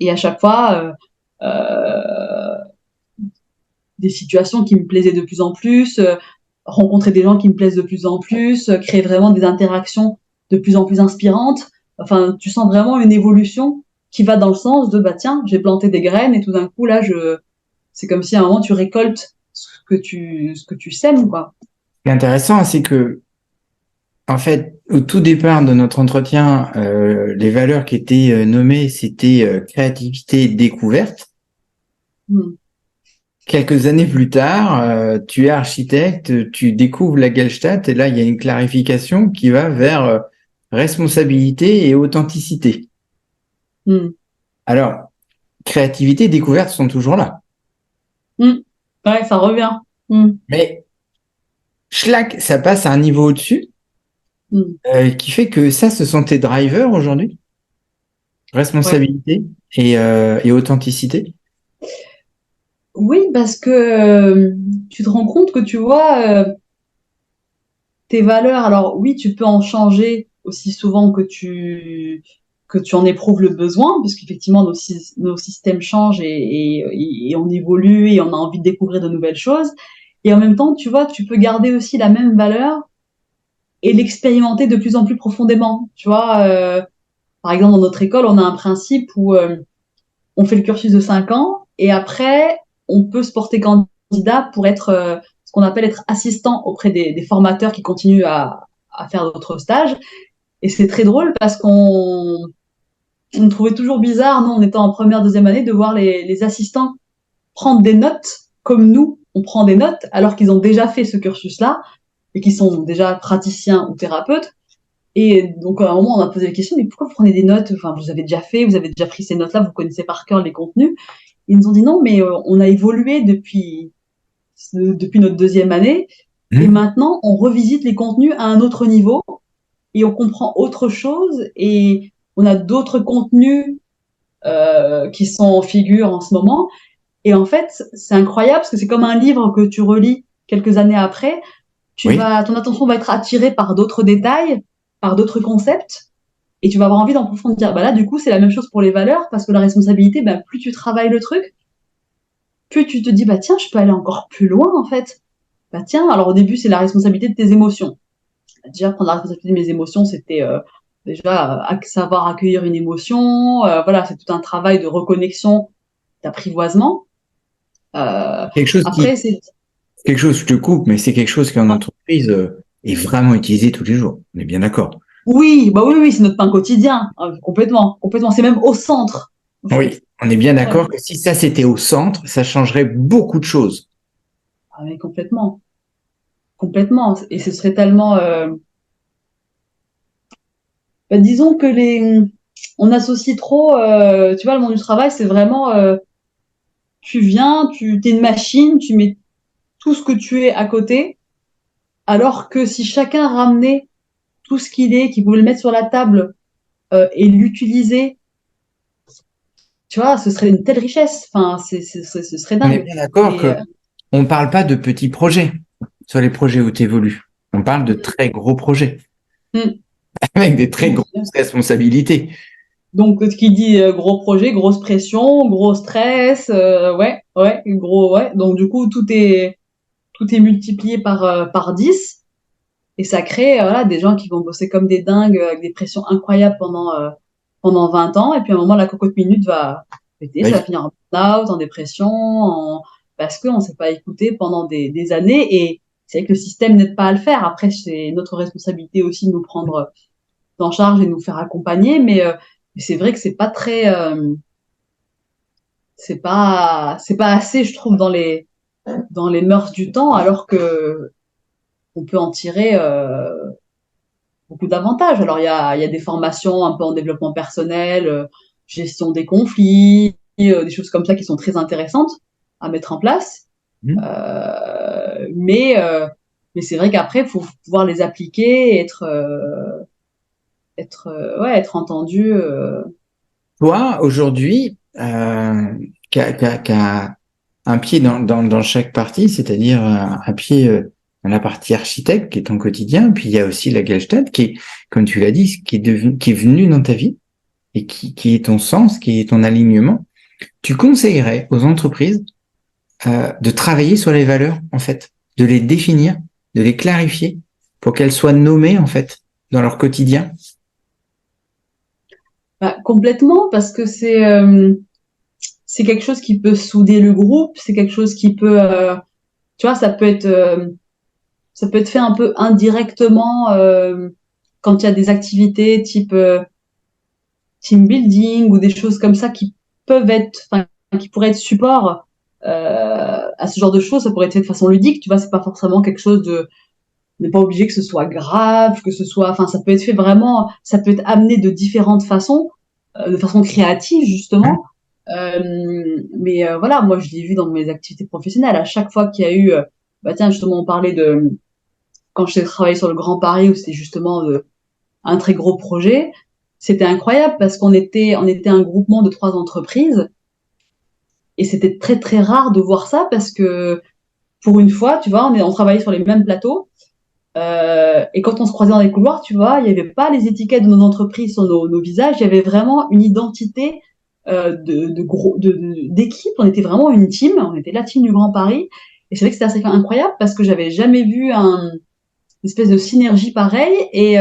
et à chaque fois, des situations qui me plaisaient de plus en plus, rencontrer des gens qui me plaisent de plus en plus, créer vraiment des interactions de plus en plus inspirantes. Enfin, tu sens vraiment une évolution qui va dans le sens de bah tiens, j'ai planté des graines et tout d'un coup là c'est comme si à un moment tu récoltes ce que tu sèmes quoi. Ce qui est intéressant, c'est que, en fait, au tout départ de notre entretien, les valeurs qui étaient nommées, c'était créativité et découverte. Hmm. Quelques années plus tard, tu es architecte, tu découvres la Gestalt, et là, il y a une clarification qui va vers responsabilité et authenticité. Hmm. Alors, créativité et découverte sont toujours là. Hmm. Ouais, ça revient. Hmm. Mais, schlac, ça passe à un niveau au-dessus, Hmm. qui fait que ça, ce sont tes drivers aujourd'hui, Ouais. responsabilité et authenticité. Oui, parce que tu te rends compte que tu vois tes valeurs. Alors oui, tu peux en changer aussi souvent que tu que tu en éprouves le besoin, parce qu'effectivement nos systèmes changent et on évolue et on a envie de découvrir de nouvelles choses. Et en même temps, tu vois, tu peux garder aussi la même valeur et l'expérimenter de plus en plus profondément. Tu vois, par exemple, dans notre école, on a un principe où on fait le cursus de 5 ans et après, on peut se porter candidat pour être ce qu'on appelle être assistant auprès des formateurs qui continuent à faire d'autres stages. Et c'est très drôle parce on trouvait toujours bizarre, nous, en étant en première, deuxième année, de voir les assistants prendre des notes comme nous, on prend des notes, alors qu'ils ont déjà fait ce cursus-là et qu'ils sont déjà praticiens ou thérapeutes. Et donc, à un moment, on a posé la question, mais pourquoi vous prenez des notes? Enfin, vous avez déjà fait, vous avez déjà pris ces notes-là, vous connaissez par cœur les contenus. Ils nous ont dit non, mais on a évolué depuis notre deuxième année et Mmh. maintenant, on revisite les contenus à un autre niveau et on comprend autre chose et on a d'autres contenus qui sont en figure en ce moment. Et en fait, c'est incroyable parce que c'est comme un livre que tu relis quelques années après. Oui. Ton attention va être attirée par d'autres détails, par d'autres concepts, et tu vas avoir envie d'en approfondir. Bah là, du coup, c'est la même chose pour les valeurs parce que la responsabilité, bah, plus tu travailles le truc, plus tu te dis, bah tiens, je peux aller encore plus loin en fait. Bah tiens, alors au début, c'est la responsabilité de tes émotions. Déjà, prendre la responsabilité de mes émotions, c'était déjà savoir accueillir une émotion. Voilà, c'est tout un travail de reconnexion, d'apprivoisement. Quelque chose Après, c'est quelque chose, je te coupe, mais c'est quelque chose qui en entreprise est vraiment utilisé tous les jours. On est bien d'accord. oui, bah oui, oui, c'est notre pain quotidien, complètement, complètement. C'est même au centre, en Oui, fait. on est bien Ouais. d'accord que si ça c'était au centre, ça changerait beaucoup de choses. Ah, mais complètement, complètement. Et ce serait tellement. Bah, disons que on associe trop. Tu vois, le monde du travail, c'est vraiment. Tu viens, tu t'es une machine, tu mets tout ce que tu es à côté, alors que si chacun ramenait tout ce qu'il est, qu'il pouvait le mettre sur la table et l'utiliser, tu vois, ce serait une telle richesse. Enfin, ce serait On est dingue. bien d'accord Et que on ne parle pas de petits projets sur les projets où tu évolues. On parle de très gros projets mm, avec des très donc, grosses responsabilités. Donc, ce qui dit gros projet, grosse pression, gros stress, ouais, ouais, gros, ouais. Donc, du coup, tout est multiplié par 10 et ça crée voilà, des gens qui vont bosser comme des dingues avec des pressions incroyables pendant 20 ans. Et puis, à un moment, la cocotte minute va péter, ça va Oui. finir en burn-out, en dépression, parce qu'on ne s'est pas écouté pendant des années. Et c'est vrai que le système n'aide pas à le faire. Après, c'est notre responsabilité aussi de nous prendre en charge et de nous faire accompagner. Mais c'est vrai que c'est pas très c'est pas assez, je trouve, dans les mœurs du temps, alors que on peut en tirer beaucoup d'avantages. Alors il y a des formations un peu en développement personnel, gestion des conflits, des choses comme ça qui sont très intéressantes à mettre en place. Mmh. Euh, mais euh, mais c'est vrai qu'après, il faut pouvoir les appliquer, et être entendu. Toi, aujourd'hui, qui a un pied dans chaque partie, c'est-à-dire un pied dans la partie architecte, qui est ton quotidien, puis il y a aussi la Gestalt, qui est, comme tu l'as dit, qui est venu dans ta vie et qui est ton sens, qui est ton alignement. Tu conseillerais aux entreprises de travailler sur les valeurs, en fait, de les définir, de les clarifier pour qu'elles soient nommées, en fait, dans leur quotidien. Bah, complètement, parce que c'est quelque chose qui peut souder le groupe, c'est quelque chose qui peut, tu vois, ça peut être fait un peu indirectement quand il y a des activités type team building ou des choses comme ça qui peuvent être, enfin, qui pourraient être support à ce genre de choses. Ça pourrait être fait de façon ludique, tu vois, c'est pas forcément quelque chose de n'est pas obligé que ce soit grave, que ce soit, enfin, ça peut être fait vraiment, ça peut être amené de différentes façons, de façon créative justement. Voilà, moi je l'ai vu dans mes activités professionnelles. À chaque fois qu'il y a eu, bah tiens, justement, on parlait de quand j'ai travaillé sur le Grand Paris où c'était justement un très gros projet. C'était incroyable parce on était un groupement de 3 entreprises et c'était très très rare de voir ça parce que pour une fois, tu vois, on travaillait sur les mêmes plateaux. Et quand on se croisait dans les couloirs, tu vois, il n'y avait pas les étiquettes de nos entreprises sur nos visages, il y avait vraiment une identité d'équipe. On était vraiment une team, on était la team du Grand Paris. Et c'est vrai que c'était assez incroyable parce que j'avais jamais vu une espèce de synergie pareille. Et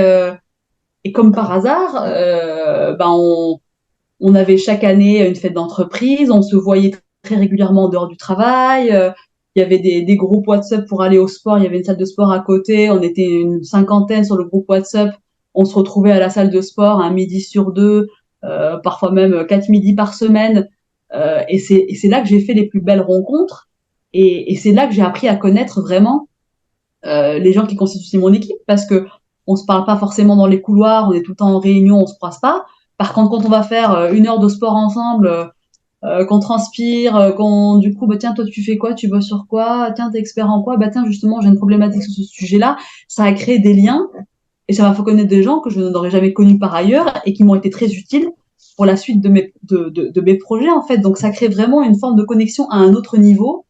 comme par hasard, on avait chaque année une fête d'entreprise, on se voyait très régulièrement en dehors du travail. Il y avait des groupes WhatsApp pour aller au sport. Il y avait une salle de sport à côté. On était une cinquantaine sur le groupe WhatsApp. On se retrouvait à la salle de sport un midi sur deux, parfois même 4 midis par semaine. Et c'est là que j'ai fait les plus belles rencontres. Et c'est là que j'ai appris à connaître vraiment les gens qui constituent mon équipe, parce que on se parle pas forcément dans les couloirs, on est tout le temps en réunion, on se croise pas. Par contre, quand on va faire 1 heure de sport ensemble, qu'on transpire, du coup, bah tiens, toi tu fais quoi, tu bosses sur quoi, tiens, t'es expert en quoi, bah tiens, justement, j'ai une problématique sur ce sujet-là. Ça a créé des liens et ça m'a fait connaître des gens que je n'aurais jamais connus par ailleurs et qui m'ont été très utiles pour la suite de mes projets, en fait. Donc, ça crée vraiment une forme de connexion à un autre niveau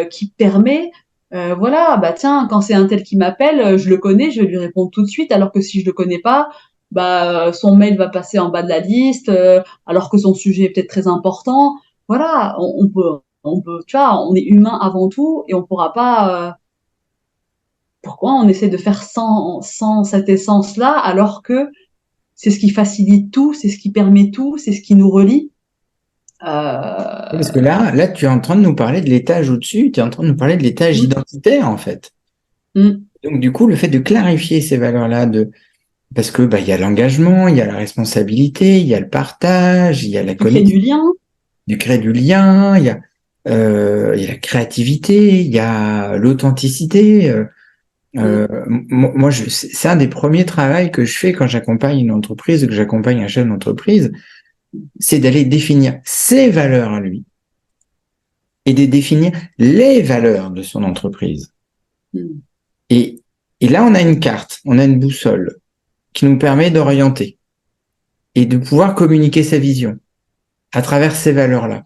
qui permet, voilà, bah tiens, quand c'est un tel qui m'appelle, je le connais, je vais lui répondre tout de suite, alors que si je le connais pas, bah son mail va passer en bas de la liste, alors que son sujet est peut-être très important. Voilà, on peut, tu vois, on est humain avant tout et on pourra pas. Pourquoi on essaie de faire sans cette essence-là, alors que c'est ce qui facilite tout, c'est ce qui permet tout, c'est ce qui nous relie. Parce que Euh, là, tu es en train de nous parler de l'étage au-dessus, tu es en train de nous parler de l'étage mm, identitaire, en fait. mm. Donc, du coup, le fait de clarifier ces valeurs-là, parce que, bah, il y a l'engagement, il y a la responsabilité, il y a le partage, il y a la Qui crée connexion, du lien. du créer du lien, il y a la créativité, il y a l'authenticité. Mm, Moi, c'est un des premiers travaux que je fais quand j'accompagne une entreprise, que j'accompagne un chef d'entreprise, c'est d'aller définir ses valeurs à lui et de définir les valeurs de son entreprise. mm. Et, et là, on a une carte, on a une boussole qui nous permet d'orienter et de pouvoir communiquer sa vision à travers ces valeurs-là.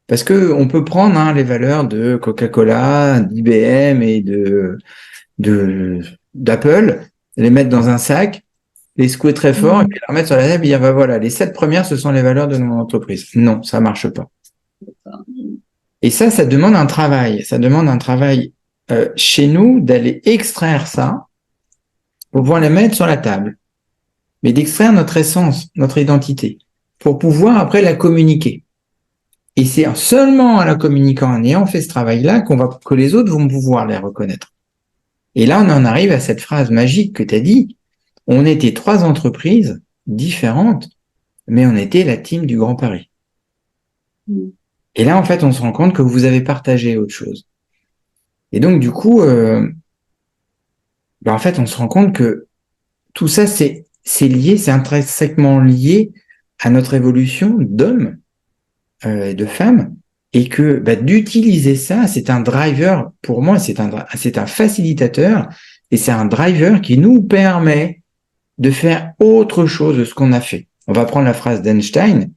Parce que on peut prendre les valeurs de Coca-Cola, d'IBM et de d'Apple, les mettre dans un sac, les secouer très fort et Mm. puis les remettre sur la table et dire bah voilà, les 7 premières, ce sont les valeurs de mon entreprise. Non, ça marche pas. Et ça demande un travail. Ça demande un travail chez nous d'aller extraire ça pour pouvoir les mettre sur la table, mais d'extraire notre essence, notre identité, pour pouvoir après la communiquer. Et c'est seulement en la communiquant, en ayant fait ce travail-là, que les autres vont pouvoir les reconnaître. Et là, on en arrive à cette phrase magique que tu as dit. On était 3 entreprises différentes, mais on était la team du Grand Paris. Mm. Et là, en fait, on se rend compte que vous avez partagé autre chose. Et donc, du coup, en fait, on se rend compte que tout ça, c'est lié, c'est intrinsèquement lié à notre évolution d'hommes et de femmes, et que d'utiliser ça, c'est un driver, pour moi, c'est un facilitateur, et c'est un driver qui nous permet de faire autre chose de ce qu'on a fait. On va prendre la phrase d'Einstein.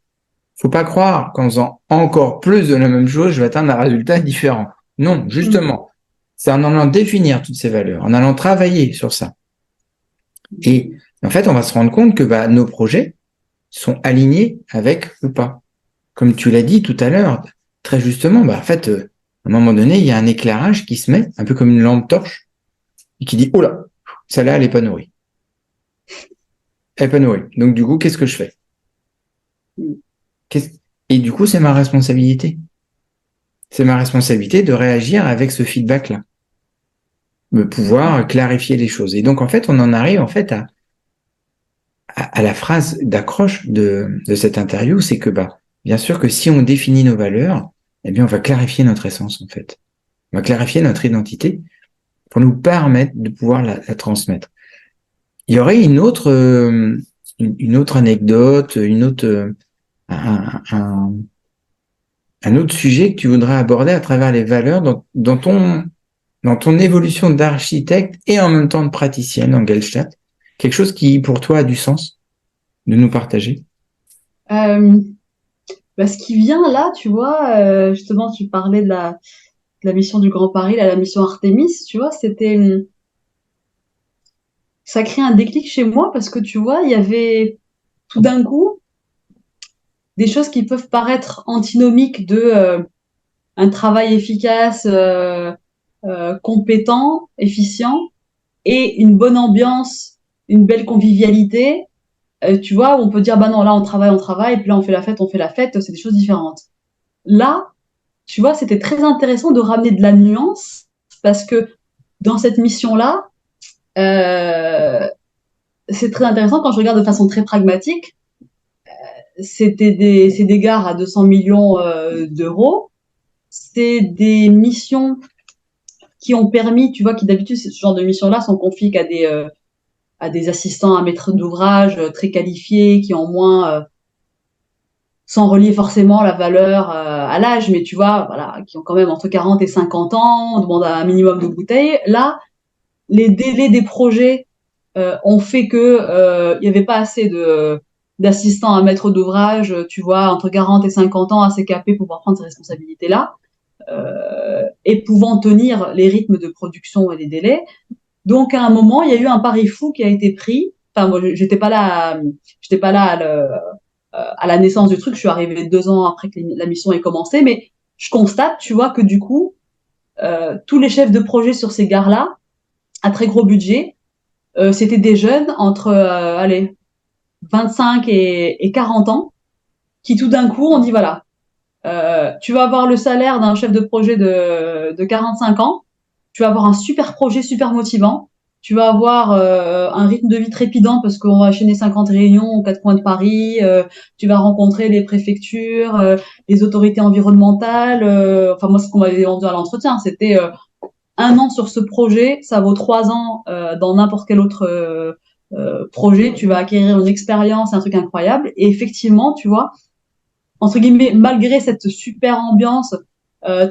Faut pas croire qu'en faisant encore plus de la même chose, je vais atteindre un résultat différent. Non, Mm. justement, c'est en allant définir toutes ces valeurs, en allant travailler sur ça. Et en fait, on va se rendre compte que nos projets sont alignés avec ou pas. Comme tu l'as dit tout à l'heure, très justement, en fait, à un moment donné, il y a un éclairage qui se met, un peu comme une lampe torche, et qui dit, oh là, celle-là, elle est pas nourrie. Elle est pas nourrie. Donc, du coup, qu'est-ce que je fais? Mm. Et du coup, c'est ma responsabilité. C'est ma responsabilité de réagir avec ce feedback-là, de pouvoir clarifier les choses. Et donc, en fait, on en arrive en fait à la phrase d'accroche de cette interview, c'est que bien sûr que si on définit nos valeurs, eh bien, on va clarifier notre essence, en fait. On va clarifier notre identité pour nous permettre de pouvoir la transmettre. Il y aurait une autre anecdote, un autre sujet que tu voudrais aborder à travers les valeurs dans ton évolution d'architecte et en même temps de praticienne en Gestalt. Quelque chose qui, pour toi, a du sens de nous partager. Euh, Ce qui vient là, tu vois, justement, tu parlais de la mission du Grand Paris, la mission Artemis, tu vois, c'était ça crée un déclic chez moi parce que tu vois, il y avait tout d'un coup des choses qui peuvent paraître antinomiques de un travail efficace, compétent, efficient et une bonne ambiance, une belle convivialité. Tu vois, on peut dire, bah non, là on travaille, et puis là on fait la fête, c'est des choses différentes. Là, tu vois, c'était très intéressant de ramener de la nuance parce que dans cette mission-là, euh, c'est très intéressant quand je regarde de façon très pragmatique. C'est des gares à 200 millions d'euros. C'est des missions qui ont permis, tu vois, qui d'habitude, ce genre de missions-là sont confiées à des assistants à maître d'ouvrage très qualifiés, qui ont moins, sans relier forcément la valeur à l'âge, mais tu vois, voilà, qui ont quand même entre 40 et 50 ans, on demande un minimum de bouteilles. Là, les délais des projets ont fait que il n'y avait pas assez de d'assistants à maître d'ouvrage, tu vois, entre 40 et 50 ans assez capés pour pouvoir prendre ces responsabilités-là, et pouvant tenir les rythmes de production et les délais. Donc à un moment, il y a eu un pari fou qui a été pris. Enfin, moi, j'étais pas là à la naissance du truc. Je suis arrivée 2 ans après que la mission ait commencé, mais je constate, tu vois, que du coup, tous les chefs de projet sur ces gares-là, à très gros budget, c'était des jeunes entre, allez, 25 et 40 ans, qui tout d'un coup ont dit voilà, tu vas avoir le salaire d'un chef de projet de 45 ans, tu vas avoir un super projet super motivant, tu vas avoir un rythme de vie trépidant parce qu'on va enchaîner 50 réunions aux quatre coins de Paris, tu vas rencontrer les préfectures, les autorités environnementales, enfin moi ce qu'on m'avait vendu à l'entretien, c'était 1 an sur ce projet, ça vaut 3 ans dans n'importe quel autre projet, tu vas acquérir une expérience, un truc incroyable. Et effectivement, tu vois, entre guillemets, malgré cette super ambiance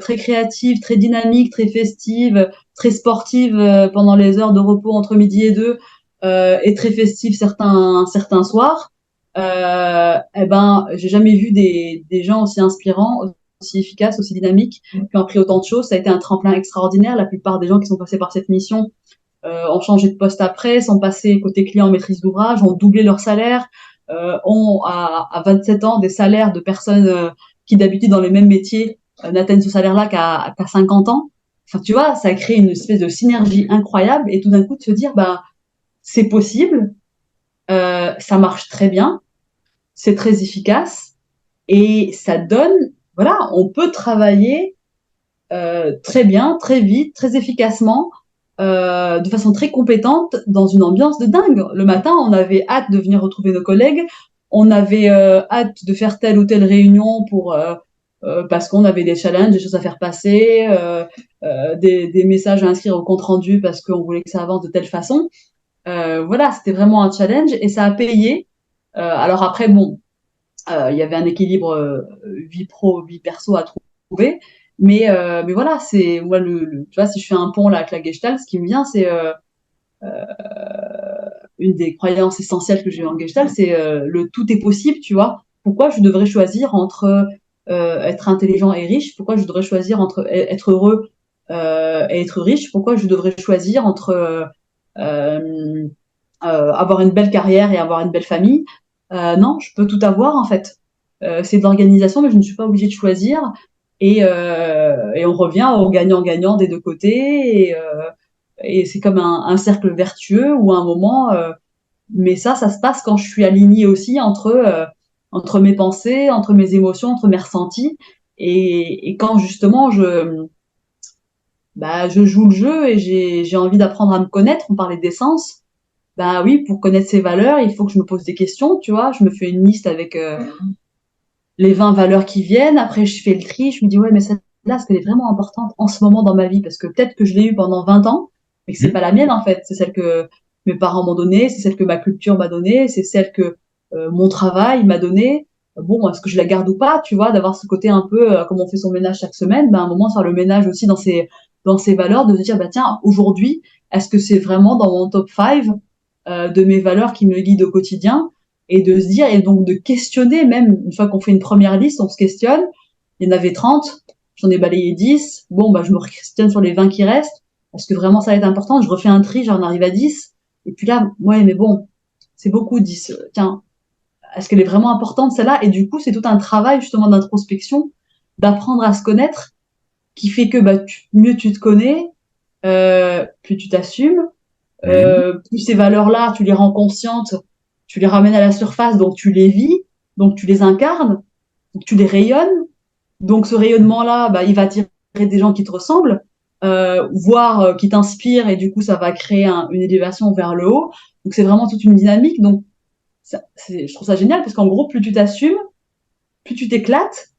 très créative, très dynamique, très festive, très sportive pendant les heures de repos entre midi et deux, et très festive certains soirs, eh ben, j'ai jamais vu des gens aussi inspirants, aussi efficaces, aussi dynamiques, qui ont appris autant de choses. Ça a été un tremplin extraordinaire. La plupart des gens qui sont passés par cette mission ont changé de poste après, sont passés côté client maîtrise d'ouvrage, ont doublé leur salaire, ont à 27 ans des salaires de personnes qui d'habitude dans les mêmes métiers n'atteignent ce salaire-là qu'à 50 ans. Enfin, tu vois, ça crée une espèce de synergie incroyable et tout d'un coup de se dire, bah, c'est possible, ça marche très bien, c'est très efficace et ça donne, voilà, on peut travailler très bien, très vite, très efficacement, de façon très compétente, dans une ambiance de dingue. Le matin, on avait hâte de venir retrouver nos collègues, on avait hâte de faire telle ou telle réunion pour parce qu'on avait des challenges, des choses à faire passer, des messages à inscrire au compte rendu parce qu'on voulait que ça avance de telle façon. Voilà, c'était vraiment un challenge et ça a payé. Alors après, bon, il y avait un équilibre vie pro, vie perso à trouver. Mais voilà, c'est moi tu vois, si je fais un pont là avec la Gestalt, ce qui me vient, c'est une des croyances essentielles que j'ai en Gestalt, c'est le tout est possible, tu vois. Pourquoi je devrais choisir entre être intelligent et riche? Pourquoi je devrais choisir entre être heureux et être riche? Pourquoi je devrais choisir entre avoir une belle carrière et avoir une belle famille? Non, je peux tout avoir en fait. C'est de l'organisation, mais je ne suis pas obligée de choisir. Et on revient au gagnant-gagnant des deux côtés. Et c'est comme un cercle vertueux où à un moment, mais ça se passe quand je suis alignée aussi entre mes pensées, entre mes émotions, entre mes ressentis. Et quand justement bah, je joue le jeu et j'ai envie d'apprendre à me connaître, on parlait d'essence. Bah oui, pour connaître ses valeurs, il faut que je me pose des questions, tu vois. Je me fais une liste avec les 20 valeurs qui viennent. Après, je fais le tri. Je me dis, ouais, mais celle-là, est-ce qu'elle est vraiment importante en ce moment dans ma vie? Parce que peut-être que je l'ai eue pendant 20 ans, mais que c'est pas la mienne, en fait. C'est celle que mes parents m'ont donnée, c'est celle que ma culture m'a donnée, c'est celle que mon travail m'a donnée. Bon, est-ce que je la garde ou pas, tu vois, d'avoir ce côté un peu, comme on fait son ménage chaque semaine, ben, à un moment, faire le ménage aussi dans ses valeurs, de se dire, bah, tiens, aujourd'hui, est-ce que c'est vraiment dans mon top 5 de mes valeurs qui me guident au quotidien? Et de se dire, et donc de questionner, même une fois qu'on fait une première liste, on se questionne. Il y en avait 30, j'en ai balayé 10. Bon, bah, je me questionne sur les 20 qui restent. Est-ce que vraiment ça va être important? Je refais un tri, j'en arrive à 10. Et puis là, ouais, mais bon, c'est beaucoup 10. Tiens, est-ce qu'elle est vraiment importante celle-là? Et du coup, c'est tout un travail justement d'introspection, d'apprendre à se connaître, qui fait que bah, mieux tu te connais, plus tu t'assumes, Oui. plus ces valeurs-là, tu les rends conscientes, tu les ramènes à la surface, donc tu les vis, donc tu les incarnes, donc tu les rayonnes. Donc ce rayonnement-là, bah, il va attirer des gens qui te ressemblent, voire qui t'inspirent, et du coup, ça va créer une élévation vers le haut. Donc c'est vraiment toute une dynamique. Donc je trouve ça génial parce qu'en gros, plus tu t'assumes, plus tu t'éclates,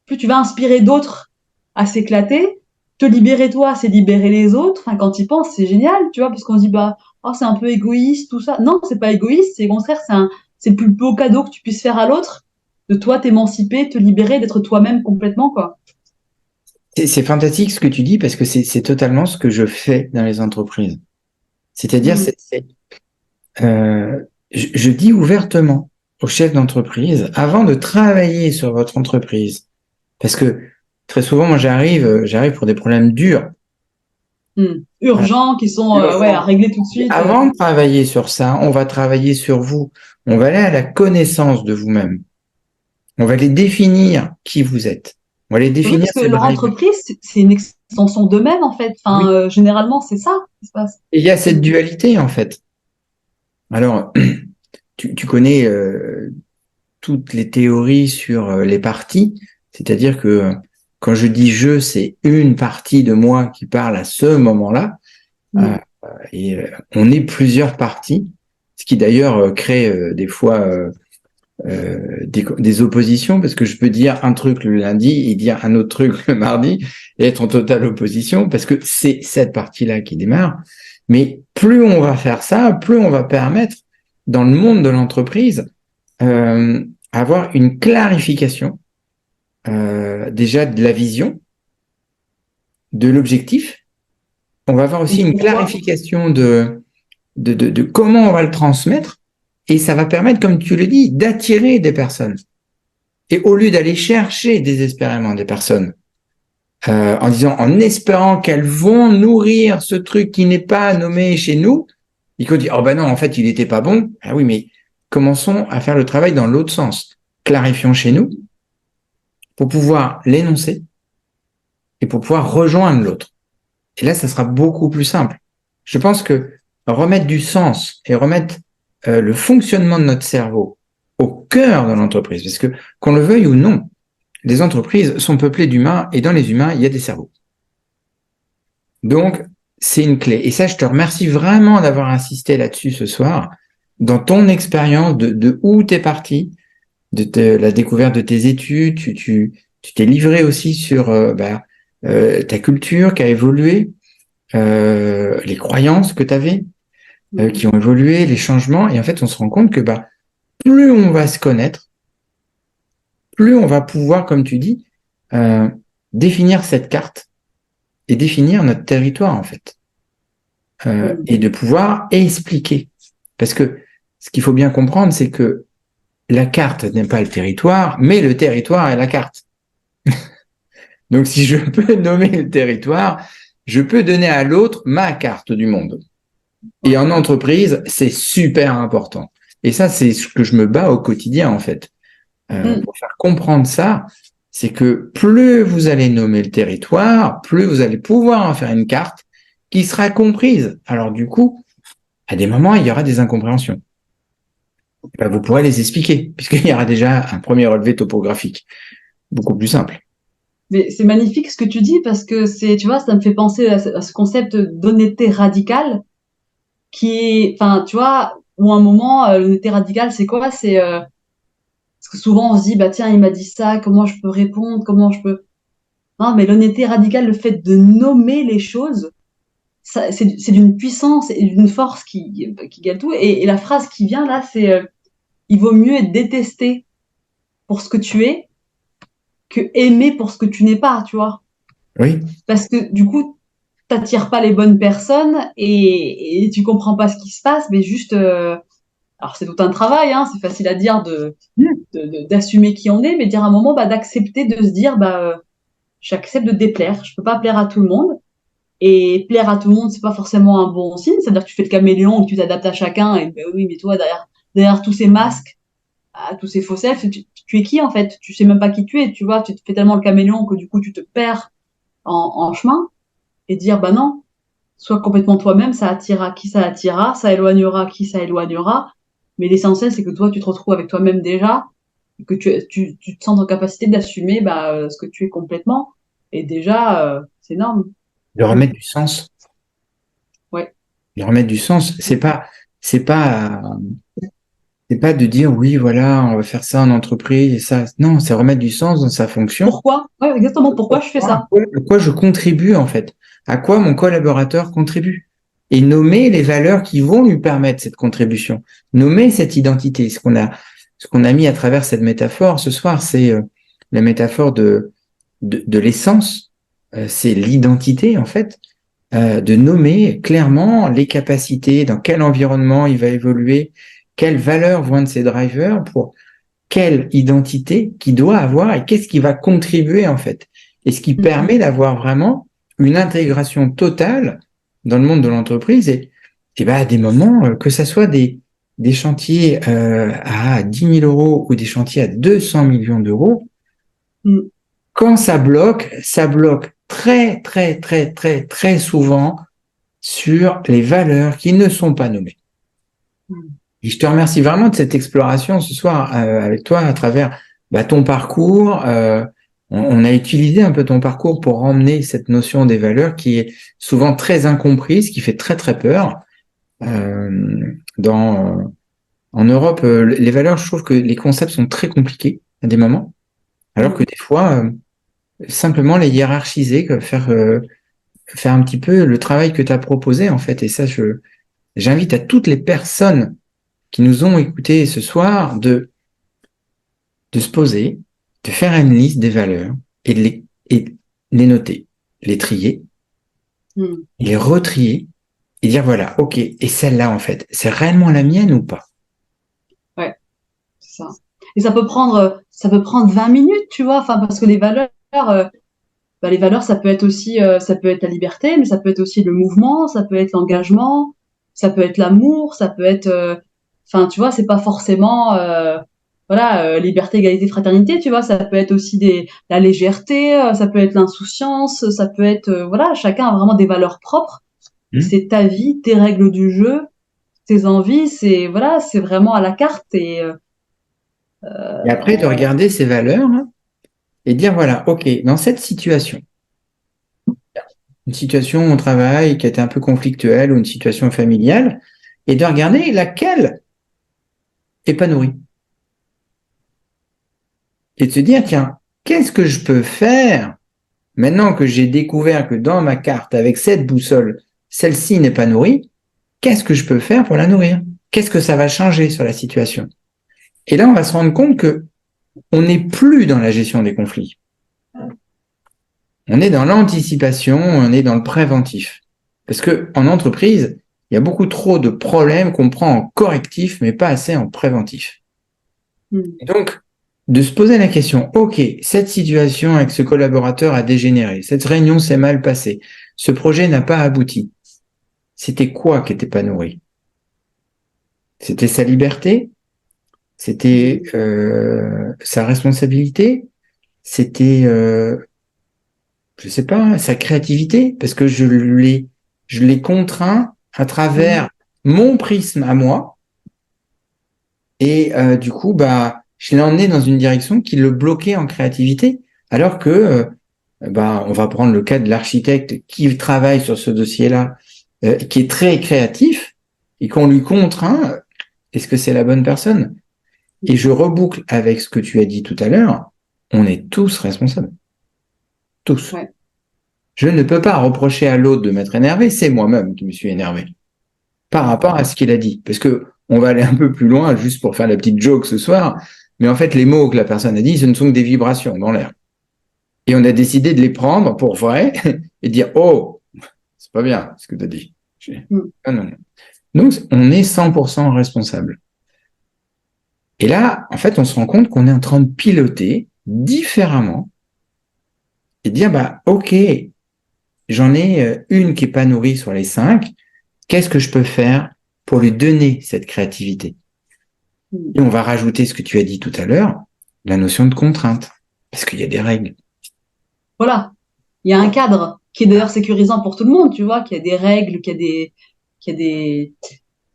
plus tu vas inspirer d'autres à s'éclater. Te libérer toi, c'est libérer les autres. Enfin, quand tu y penses, c'est génial, tu vois, parce qu'on se dit, bah, oh, c'est un peu égoïste, tout ça. Non, c'est pas égoïste, c'est au contraire, c'est le plus beau cadeau que tu puisses faire à l'autre, de toi t'émanciper, te libérer, d'être toi-même complètement, quoi. C'est fantastique ce que tu dis parce que c'est totalement ce que je fais dans les entreprises. C'est-à-dire, Mm. euh, je dis ouvertement aux chefs d'entreprise, avant de travailler sur votre entreprise, parce que très souvent, moi, j'arrive pour des problèmes durs. Mm. Voilà. Urgents, qui sont ouais, à Urgent. régler tout de suite. Avant de travailler sur ça, on va travailler sur vous. On va aller à la connaissance de vous-même. On va les définir qui vous êtes. On va les Oui, définir parce que ces leur bribes. entreprise, c'est une extension d'eux-mêmes, en fait. Enfin, Oui. généralement, c'est ça qui se passe. Et il y a cette Mm. dualité, en fait. Alors, tu connais toutes les théories sur les parties, c'est-à-dire que quand je dis je, c'est une partie de moi qui parle à ce moment-là, euh, Mm. et on est plusieurs parties, ce qui d'ailleurs crée des fois des oppositions, parce que je peux dire un truc le lundi et dire un autre truc le mardi, et être en totale opposition, parce que c'est cette partie-là qui démarre. Mais plus on va faire ça, plus on va permettre dans le monde de l'entreprise euh, avoir une clarification déjà de la vision, de l'objectif. On va avoir Et aussi du une pourquoi. clarification de comment on va le transmettre. Et ça va permettre, comme tu le dis, d'attirer des personnes. Et au lieu d'aller chercher désespérément des personnes, en disant, en espérant qu'elles vont nourrir ce truc qui n'est pas nommé chez nous, il faut dire, oh ben non, en fait, il n'était pas bon. Ah oui, mais commençons à faire le travail dans l'autre sens. Clarifions chez nous pour pouvoir l'énoncer et pour pouvoir rejoindre l'autre. Et là, ça sera beaucoup plus simple. Je pense que remettre du sens et remettre le fonctionnement de notre cerveau au cœur de l'entreprise, parce que qu'on le veuille ou non, les entreprises sont peuplées d'humains et dans les humains, il y a des cerveaux. Donc, c'est une clé. Et ça, je te remercie vraiment d'avoir insisté là-dessus ce soir, dans ton expérience de où tu es parti, la découverte de tes études, tu t'es livré aussi sur ta culture qui a évolué, les croyances que tu avais, qui ont évolué, les changements. Et en fait, on se rend compte que plus on va se connaître, plus on va pouvoir, comme tu dis, euh, définir cette carte et définir notre territoire, en fait. Mm. Et de pouvoir expliquer. Parce que ce qu'il faut bien comprendre, c'est que la carte n'est pas le territoire, mais le territoire est la carte. Donc, si je peux nommer le territoire, je peux donner à l'autre ma carte du monde. Et Ouais. en entreprise, c'est super important. Et ça, c'est ce que je me bats au quotidien, en fait. Mm. Pour faire comprendre ça, c'est que plus vous allez nommer le territoire, plus vous allez pouvoir en faire une carte qui sera comprise. Alors, du coup, à des moments, il y aura des incompréhensions. Vous pourrez les expliquer, puisqu'il y aura déjà un premier relevé topographique, beaucoup plus simple. Mais c'est magnifique ce que tu dis parce que c'est, tu vois, ça me fait penser à ce concept d'honnêteté radicale qui est, enfin, tu vois, où à un moment, l'honnêteté radicale, c'est quoi? C'est parce que souvent on se dit, bah tiens, il m'a dit ça, comment je peux répondre, comment je peux. Non, mais l'honnêteté radicale, le fait de nommer les choses, ça, c'est d'une puissance et d'une force qui gale tout. Et la phrase qui vient là, c'est il vaut mieux être détesté pour ce que tu es que aimer pour ce que tu n'es pas, tu vois. Oui, Parce que du coup, t'attires pas les bonnes personnes et tu comprends pas ce qui se passe, mais juste, alors c'est tout un travail, hein, c'est facile à dire d'assumer qui on est, mais dire à un moment, bah, d'accepter de se dire, bah, j'accepte de déplaire, je peux pas plaire à tout le monde, Et plaire à tout le monde, c'est pas forcément un bon signe. C'est-à-dire que tu fais le caméléon, que tu t'adaptes à chacun. Et ben oui, mais toi, derrière tous ces masques, tous ces faux selfs, tu es qui en fait? Tu sais même pas qui tu es. Tu vois, tu te fais tellement le caméléon que du coup, tu te perds en chemin. Et dire, bah non, sois complètement toi-même, ça attirera qui ça attirera, ça éloignera qui ça éloignera. Mais l'essentiel, c'est que toi, tu te retrouves avec toi-même déjà, et que tu te sens en capacité d'assumer ce que tu es complètement. Et déjà, c'est énorme. De Mm. remettre du sens. Ouais. De remettre du sens. C'est pas, c'est pas de dire oui, voilà, on va faire ça en entreprise et ça. Non, c'est remettre du sens dans sa fonction. Pourquoi? Ouais, exactement. Pourquoi je fais ça? À quoi je contribue en fait? À quoi mon collaborateur contribue? Et nommer les valeurs qui vont lui permettre cette contribution. Nommer cette identité. Ce qu'on a mis à travers cette métaphore ce soir, c'est la métaphore de l'essence. C'est l'identité en fait. De nommer clairement les capacités, dans quel environnement il va évoluer, quelles valeurs vont de ses drivers pour quelle identité qu'il doit avoir et qu'est-ce qui va contribuer en fait. Et ce qui permet d'avoir vraiment une intégration totale dans le monde de l'entreprise et ben, à des moments, que ce soit des chantiers à 10 000 euros ou des chantiers à 200 millions d'euros, Mm. quand ça bloque très, très, très, très, très souvent sur les valeurs qui ne sont pas nommées. Mm. Et je te remercie vraiment de cette exploration ce soir avec toi à travers ton parcours. On a utilisé un peu ton parcours pour emmener cette notion des valeurs qui est souvent très incomprise, qui fait très très peur. En Europe, les valeurs, je trouve que les concepts sont très compliqués à des moments, alors que Mm. des fois, simplement les hiérarchiser, faire un petit peu le travail que tu as proposé en fait. Et ça, j'invite à toutes les personnes qui nous ont écoutés ce soir de se poser, de faire une liste des valeurs et de les noter, les trier, Mm. les retrier et dire voilà, ok, et celle-là en fait, c'est réellement la mienne ou pas? Ouais, c'est ça. Et ça peut prendre 20 minutes, tu vois, enfin, parce que les valeurs, ça peut être la liberté, mais ça peut être aussi le mouvement, ça peut être l'engagement, ça peut être l'amour, ça peut être, enfin, tu vois, c'est pas forcément, voilà, liberté, égalité, fraternité, tu vois, ça peut être aussi la légèreté, ça peut être l'insouciance, ça peut être, voilà, chacun a vraiment des valeurs propres. Et Hmm. c'est ta vie, tes règles du jeu, tes envies, c'est, voilà, c'est vraiment à la carte et, Et après, de regarder ces valeurs hein, et dire voilà, ok, dans cette situation, une situation au travail qui a été un peu conflictuelle ou une situation familiale, et de regarder laquelle est pas nourrie. Et de se dire, tiens, qu'est-ce que je peux faire maintenant que j'ai découvert que dans ma carte, avec cette boussole, celle-ci n'est pas nourrie, qu'est-ce que je peux faire pour la nourrir? Qu'est-ce que ça va changer sur la situation? Et là, on va se rendre compte que on n'est plus dans la gestion des conflits. On est dans l'anticipation, on est dans le préventif. Parce que en entreprise, il y a beaucoup trop de problèmes qu'on prend en correctif, mais pas assez en préventif. mm, Et donc, de se poser la question, OK, cette situation avec ce collaborateur a dégénéré, cette réunion s'est mal passée, ce projet n'a pas abouti. C'était quoi qui n'était pas nourri? C'était sa liberté? C'était sa responsabilité? C'était, je sais pas, sa créativité? Parce que je l'ai contraint à mm, travers mon prisme à moi, et du coup, je l'ai emmené dans une direction qui le bloquait en créativité, alors que on va prendre le cas de l'architecte qui travaille sur ce dossier-là, qui est très créatif, et qu'on lui contraint, est-ce que c'est la bonne personne? Et je reboucle avec ce que tu as dit tout à l'heure, on est tous responsables. Tous. ouais, Je ne peux pas reprocher à l'autre de m'être énervé, c'est moi-même qui me suis énervé par mm, rapport à ce qu'il a dit. Parce que on va aller un peu plus loin, juste pour faire la petite joke ce soir, mais en fait, les mots que la personne a dit, ce ne sont que des vibrations dans l'air. Et on a décidé de les prendre pour vrai et dire, oh, c'est pas bien ce que tu as dit. mm, Ah, non, non. Donc, on est 100% responsable. Et là, en fait, on se rend compte qu'on est en train de piloter différemment et dire, ok, j'en ai une qui est pas nourrie sur les 5. Qu'est-ce que je peux faire pour lui donner cette créativité? Et on va rajouter ce que tu as dit tout à l'heure, la notion de contrainte, parce qu'il y a des règles. Voilà. Il y a un cadre qui est d'ailleurs sécurisant pour tout le monde, tu vois, qu'il y a des règles, qu'il y a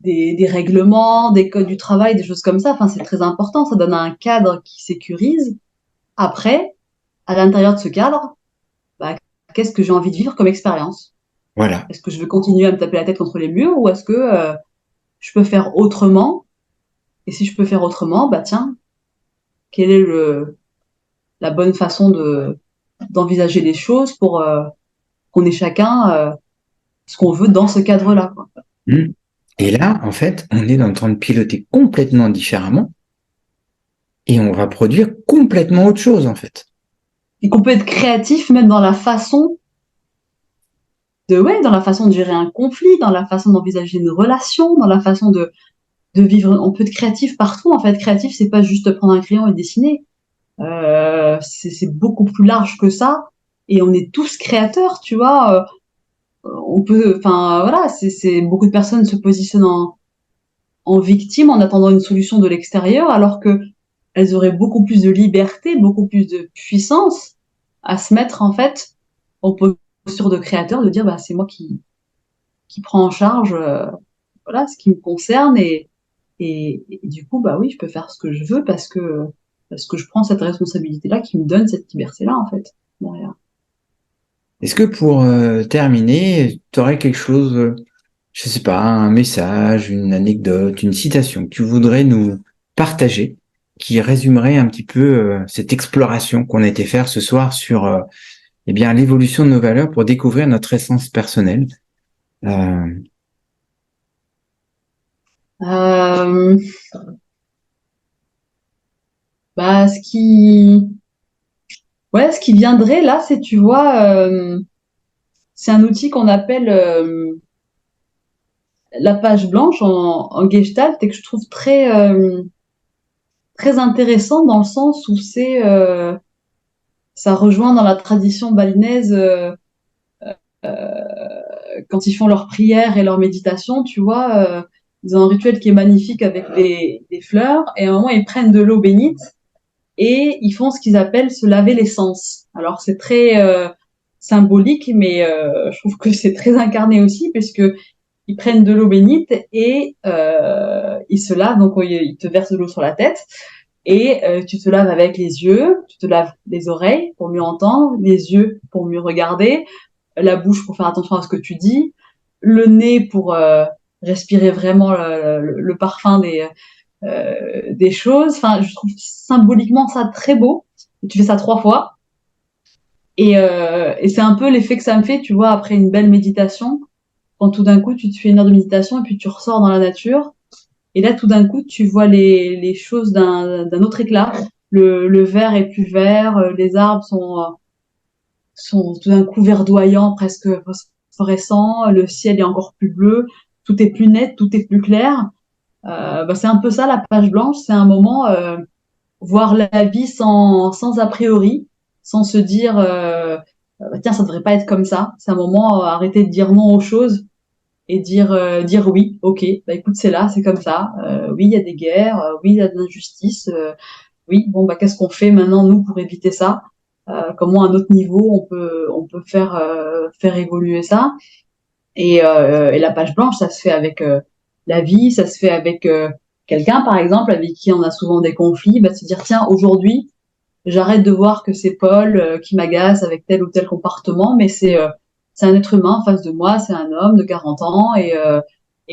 des règlements, des codes du travail, des choses comme ça. Enfin, c'est très important. Ça donne un cadre qui sécurise. Après, à l'intérieur de ce cadre, bah, qu'est-ce que j'ai envie de vivre comme expérience? Voilà. Est-ce que je veux continuer à me taper la tête contre les murs ou est-ce que je peux faire autrement? Et si je peux faire autrement, bah tiens, quelle est la bonne façon d'envisager les choses pour qu'on ait chacun ce qu'on veut dans ce cadre-là, quoi. Et là, en fait, on est en train de piloter complètement différemment et on va produire complètement autre chose, en fait. Et qu'on peut être créatif même dans la façon dans la façon de gérer un conflit, dans la façon d'envisager une relation, dans la façon de vivre. On peut être créatif partout. En fait, créatif, c'est pas juste prendre un crayon et dessiner. C'est beaucoup plus large que ça. Et on est tous créateurs, tu vois. On peut, enfin, voilà, c'est beaucoup de personnes se positionnent en victime en attendant une solution de l'extérieur, alors que elles auraient beaucoup plus de liberté, beaucoup plus de puissance à se mettre en fait en posture de créateur, de dire bah c'est moi qui prend en charge voilà ce qui me concerne et du coup bah oui je peux faire ce que je veux parce que je prends cette responsabilité là qui me donne cette liberté là en fait derrière. Est-ce que pour terminer, tu aurais quelque chose, je sais pas, un message, une anecdote, une citation que tu voudrais nous partager, qui résumerait un petit peu cette exploration qu'on a été faire ce soir sur eh bien l'évolution de nos valeurs pour découvrir notre essence personnelle. Euh, Euh, bah ce qui viendrait là c'est tu vois c'est un outil qu'on appelle la page blanche en Gestalt et que je trouve très intéressant dans le sens où ça rejoint dans la tradition balinaise quand ils font leur prière et leur méditation, tu vois, ils ont un rituel qui est magnifique avec des fleurs et à un moment ils prennent de l'eau bénite et ils font ce qu'ils appellent se laver les sens. Alors c'est très symbolique, mais je trouve que c'est très incarné aussi puisque ils prennent de l'eau bénite et ils se lavent, donc ils te versent de l'eau sur la tête et tu te laves avec les yeux, tu te laves les oreilles pour mieux entendre, les yeux pour mieux regarder, la bouche pour faire attention à ce que tu dis, le nez pour respirer vraiment le parfum des choses. Enfin, je trouve symboliquement ça très beau. Et tu fais ça 3 fois. Et c'est un peu l'effet que ça me fait, tu vois, après une belle méditation, quand tout d'un coup tu te fais 1 heure de méditation et puis tu ressors dans la nature. Et là, tout d'un coup, tu vois les choses d'un autre éclat. Le vert est plus vert, les arbres sont tout d'un coup verdoyants, presque phosphorescents, le ciel est encore plus bleu, tout est plus net, tout est plus clair. Bah, c'est un peu ça la page blanche, c'est un moment voir la vie sans a priori, sans se dire tiens ça devrait pas être comme ça. C'est un moment arrêter de dire non aux choses et dire oui, ok, bah écoute c'est là, c'est comme ça. Oui il y a des guerres, oui il y a de l'injustice, oui bon bah qu'est-ce qu'on fait maintenant nous pour éviter ça? Comment à notre niveau on peut faire évoluer ça et la page blanche ça se fait avec la vie, ça se fait avec quelqu'un par exemple avec qui on a souvent des conflits, bah se dire tiens aujourd'hui j'arrête de voir que c'est Paul qui m'agace avec tel ou tel comportement, mais c'est un être humain en face de moi, c'est un homme de 40 ans et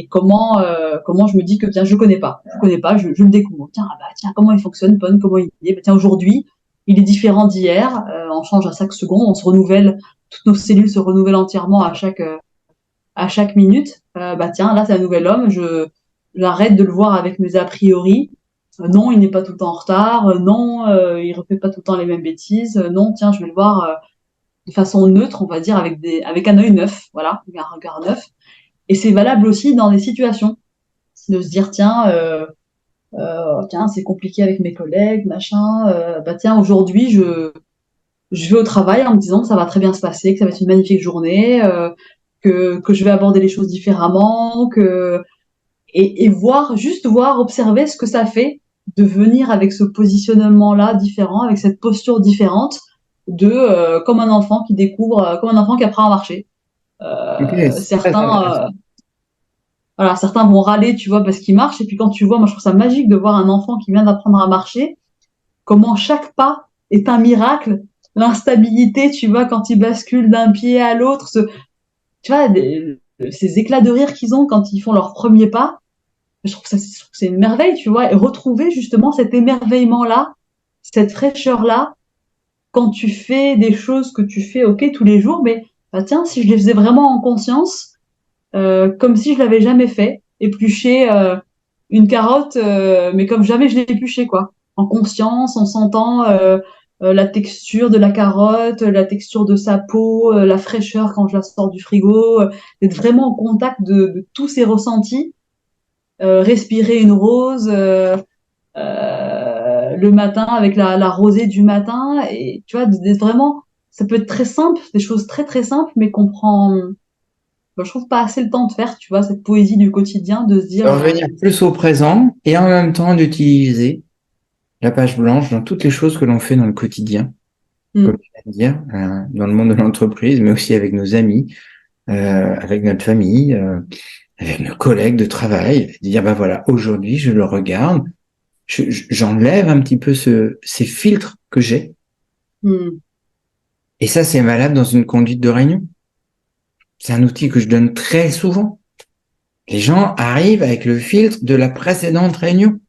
comment je me dis que tiens je connais pas, je le découvre. Tiens ah bah tiens comment il fonctionne Paul, comment il est, bah, tiens aujourd'hui il est différent d'hier, on change à chaque seconde, on se renouvelle, toutes nos cellules se renouvellent entièrement à chaque minute. Bah tiens là c'est un nouvel homme, j'arrête de le voir avec mes a priori. Non, il n'est pas tout le temps en retard. Non, il refait pas tout le temps les mêmes bêtises. Non, tiens, je vais le voir de façon neutre, on va dire, avec un œil neuf, voilà, avec un regard neuf. Et c'est valable aussi dans des situations, de se dire tiens, c'est compliqué avec mes collègues, machin. Bah tiens, aujourd'hui, je vais au travail en me disant que ça va très bien se passer, que ça va être une magnifique journée, que je vais aborder les choses différemment, et juste voir, observer ce que ça fait de venir avec ce positionnement-là différent, avec cette posture différente comme un enfant qui découvre, comme un enfant qui apprend à marcher. Ok, c'est très intéressant. Voilà, certains vont râler, tu vois, parce qu'ils marchent. Et puis quand tu vois, moi je trouve ça magique de voir un enfant qui vient d'apprendre à marcher, comment chaque pas est un miracle. L'instabilité, tu vois, quand ils basculent d'un pied à l'autre, tu vois, ces éclats de rire qu'ils ont quand ils font leur premier pas. Je trouve que c'est une merveille, tu vois, et retrouver justement cet émerveillement-là, cette fraîcheur-là, quand tu fais des choses que tu fais, ok, tous les jours, mais bah, tiens, si je les faisais vraiment en conscience, comme si je l'avais jamais fait, éplucher une carotte, mais comme jamais je l'ai épluchée, quoi. En conscience, en sentant la texture de la carotte, la texture de sa peau, la fraîcheur quand je la sors du frigo, d'être vraiment en contact de tous ces ressentis, respirer une rose le matin avec la rosée du matin, et tu vois, d'être vraiment, ça peut être très simple, des choses très très simples, mais qu'on prend bah, je trouve pas assez le temps de faire, tu vois, cette poésie du quotidien, de se De dire, revenir plus au présent et en même temps d'utiliser la page blanche dans toutes les choses que l'on fait dans le quotidien, comme hmm, tu viens de dire, dans le monde de l'entreprise, mais aussi avec nos amis, avec notre famille, avec nos collègues de travail, de dire, bah voilà, aujourd'hui, je le regarde, j'enlève un petit peu ces filtres que j'ai. hmm, Et ça, c'est valable dans une conduite de réunion. C'est un outil que je donne très souvent. Les gens arrivent avec le filtre de la précédente réunion.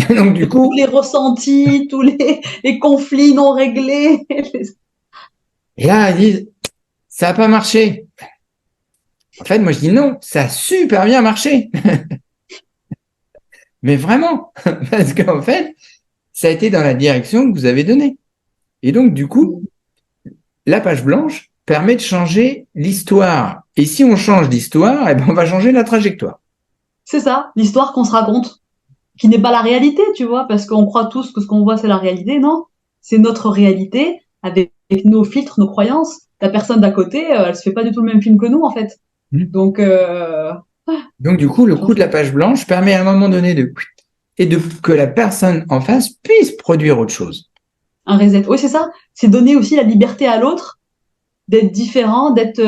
Donc, du tous coup, les ressentis, les conflits non réglés. et là, ils disent, ça n'a pas marché. En fait, moi, je dis non, ça a super bien marché. Mais vraiment, parce qu'en fait, ça a été dans la direction que vous avez donnée. Et donc, du coup, la page blanche permet de changer l'histoire. Et si on change l'histoire, eh ben, on va changer la trajectoire. C'est ça, l'histoire qu'on se raconte, qui n'est pas la réalité, tu vois, parce qu'on croit tous que ce qu'on voit, c'est la réalité. Non, c'est notre réalité avec nos filtres, nos croyances. La personne d'à côté, elle se fait pas du tout le même film que nous, en fait. Donc, Donc, du coup, le je coup trouve de la page blanche permet à un moment donné que la personne en face puisse produire autre chose. un reset. Oui, c'est ça. C'est donner aussi la liberté à l'autre d'être différent, d'être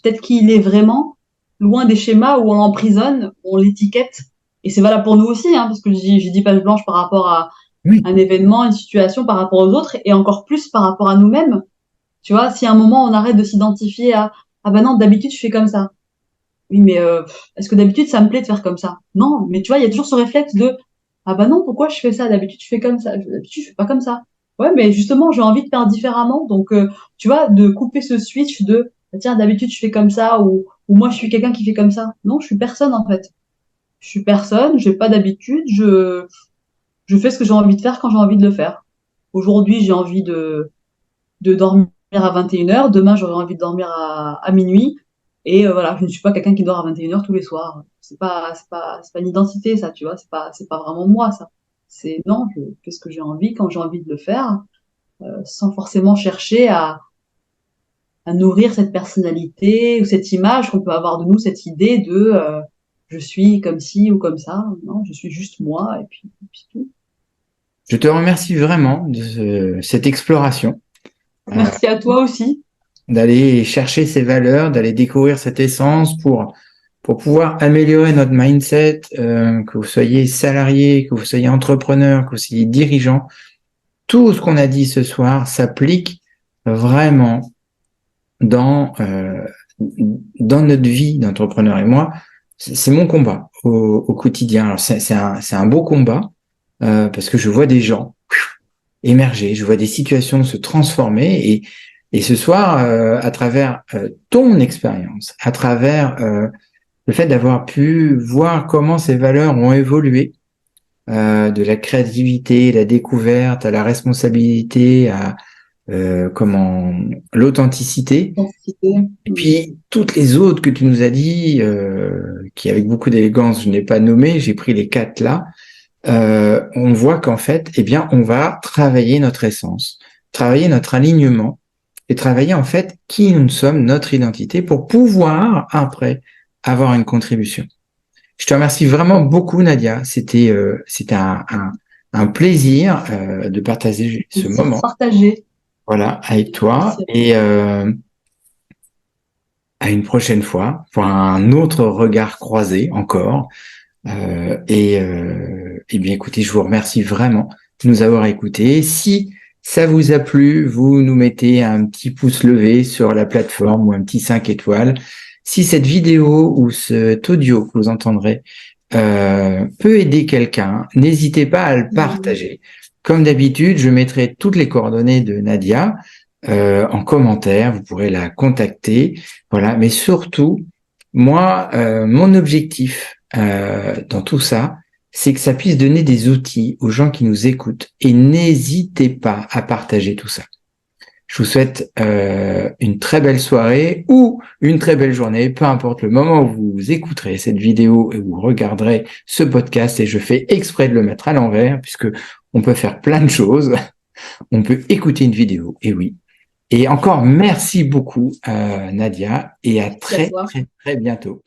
peut-être qui il est vraiment, loin des schémas où on l'emprisonne, on l'étiquette. Et c'est valable pour nous aussi, hein, parce que j'ai dit page blanche par rapport à Oui. un événement, une situation, par rapport aux autres, et encore plus par rapport à nous-mêmes. Tu vois, si à un moment on arrête de s'identifier à ah ben non, d'habitude je fais comme ça. Oui, mais est-ce que d'habitude ça me plaît de faire comme ça? Non, mais tu vois, il y a toujours ce réflexe de ah ben non, pourquoi je fais ça? D'habitude je fais comme ça, d'habitude je fais pas comme ça. Ouais, mais justement, j'ai envie de faire différemment. Donc, tu vois, de couper ce switch de bah, tiens, d'habitude je fais comme ça ou moi je suis quelqu'un qui fait comme ça. Non, je suis personne en fait. Je suis personne, j'ai pas d'habitude, je fais ce que j'ai envie de faire quand j'ai envie de le faire. Aujourd'hui, j'ai envie de dormir à 21h. Demain, j'aurai envie de dormir à minuit. Et voilà, je ne suis pas quelqu'un qui dort à 21h tous les soirs. C'est pas une identité, ça, tu vois. C'est pas vraiment moi, ça. C'est non, je fais ce que j'ai envie quand j'ai envie de le faire, sans forcément chercher à nourrir cette personnalité ou cette image qu'on peut avoir de nous, cette idée de je suis comme ci ou comme ça. Non, je suis juste moi et puis tout. Je te remercie vraiment de cette exploration, euh, Merci à toi aussi. d'aller chercher ces valeurs, d'aller découvrir cette essence pour pouvoir améliorer notre mindset, que vous soyez salarié, que vous soyez entrepreneur, que vous soyez dirigeant. Tout ce qu'on a dit ce soir s'applique vraiment dans, euh, dans notre vie d'entrepreneur. Et moi, c'est mon combat au quotidien. Alors, c'est un beau combat parce que je vois des gens émerger, je vois des situations se transformer et ce soir, à travers ton expérience, à travers le fait d'avoir pu voir comment ces valeurs ont évolué, de la créativité, la découverte, à la responsabilité, à comment l'authenticité, Identité. et puis toutes les autres que tu nous as dit, qui avec beaucoup d'élégance je n'ai pas nommé, j'ai pris les quatre là. On voit qu'en fait, eh bien, on va travailler notre essence. travailler notre alignement et travailler en fait qui nous sommes, notre identité, pour pouvoir après avoir une contribution. Je te remercie vraiment beaucoup, Nadia. C'était un plaisir de partager ce moment. Partagé. Voilà, avec toi. Et à une prochaine fois pour un autre regard croisé encore. Et bien, écoutez, je vous remercie vraiment de nous avoir écoutés. Si ça vous a plu, vous nous mettez un petit pouce levé sur la plateforme ou un petit 5 étoiles. Si cette vidéo ou cet audio que vous entendrez peut aider quelqu'un, n'hésitez pas à le partager. Comme d'habitude, je mettrai toutes les coordonnées de Nadia en commentaire. Vous pourrez la contacter. Voilà, mais surtout, moi, mon objectif dans tout ça, c'est que ça puisse donner des outils aux gens qui nous écoutent. Et n'hésitez pas à partager tout ça. Je vous souhaite une très belle soirée ou une très belle journée, peu importe le moment où vous écouterez cette vidéo et vous regarderez ce podcast. Et je fais exprès de le mettre à l'envers puisque on peut faire plein de choses. On peut écouter une vidéo, et oui. Et encore merci beaucoup Nadia et à très très très bientôt.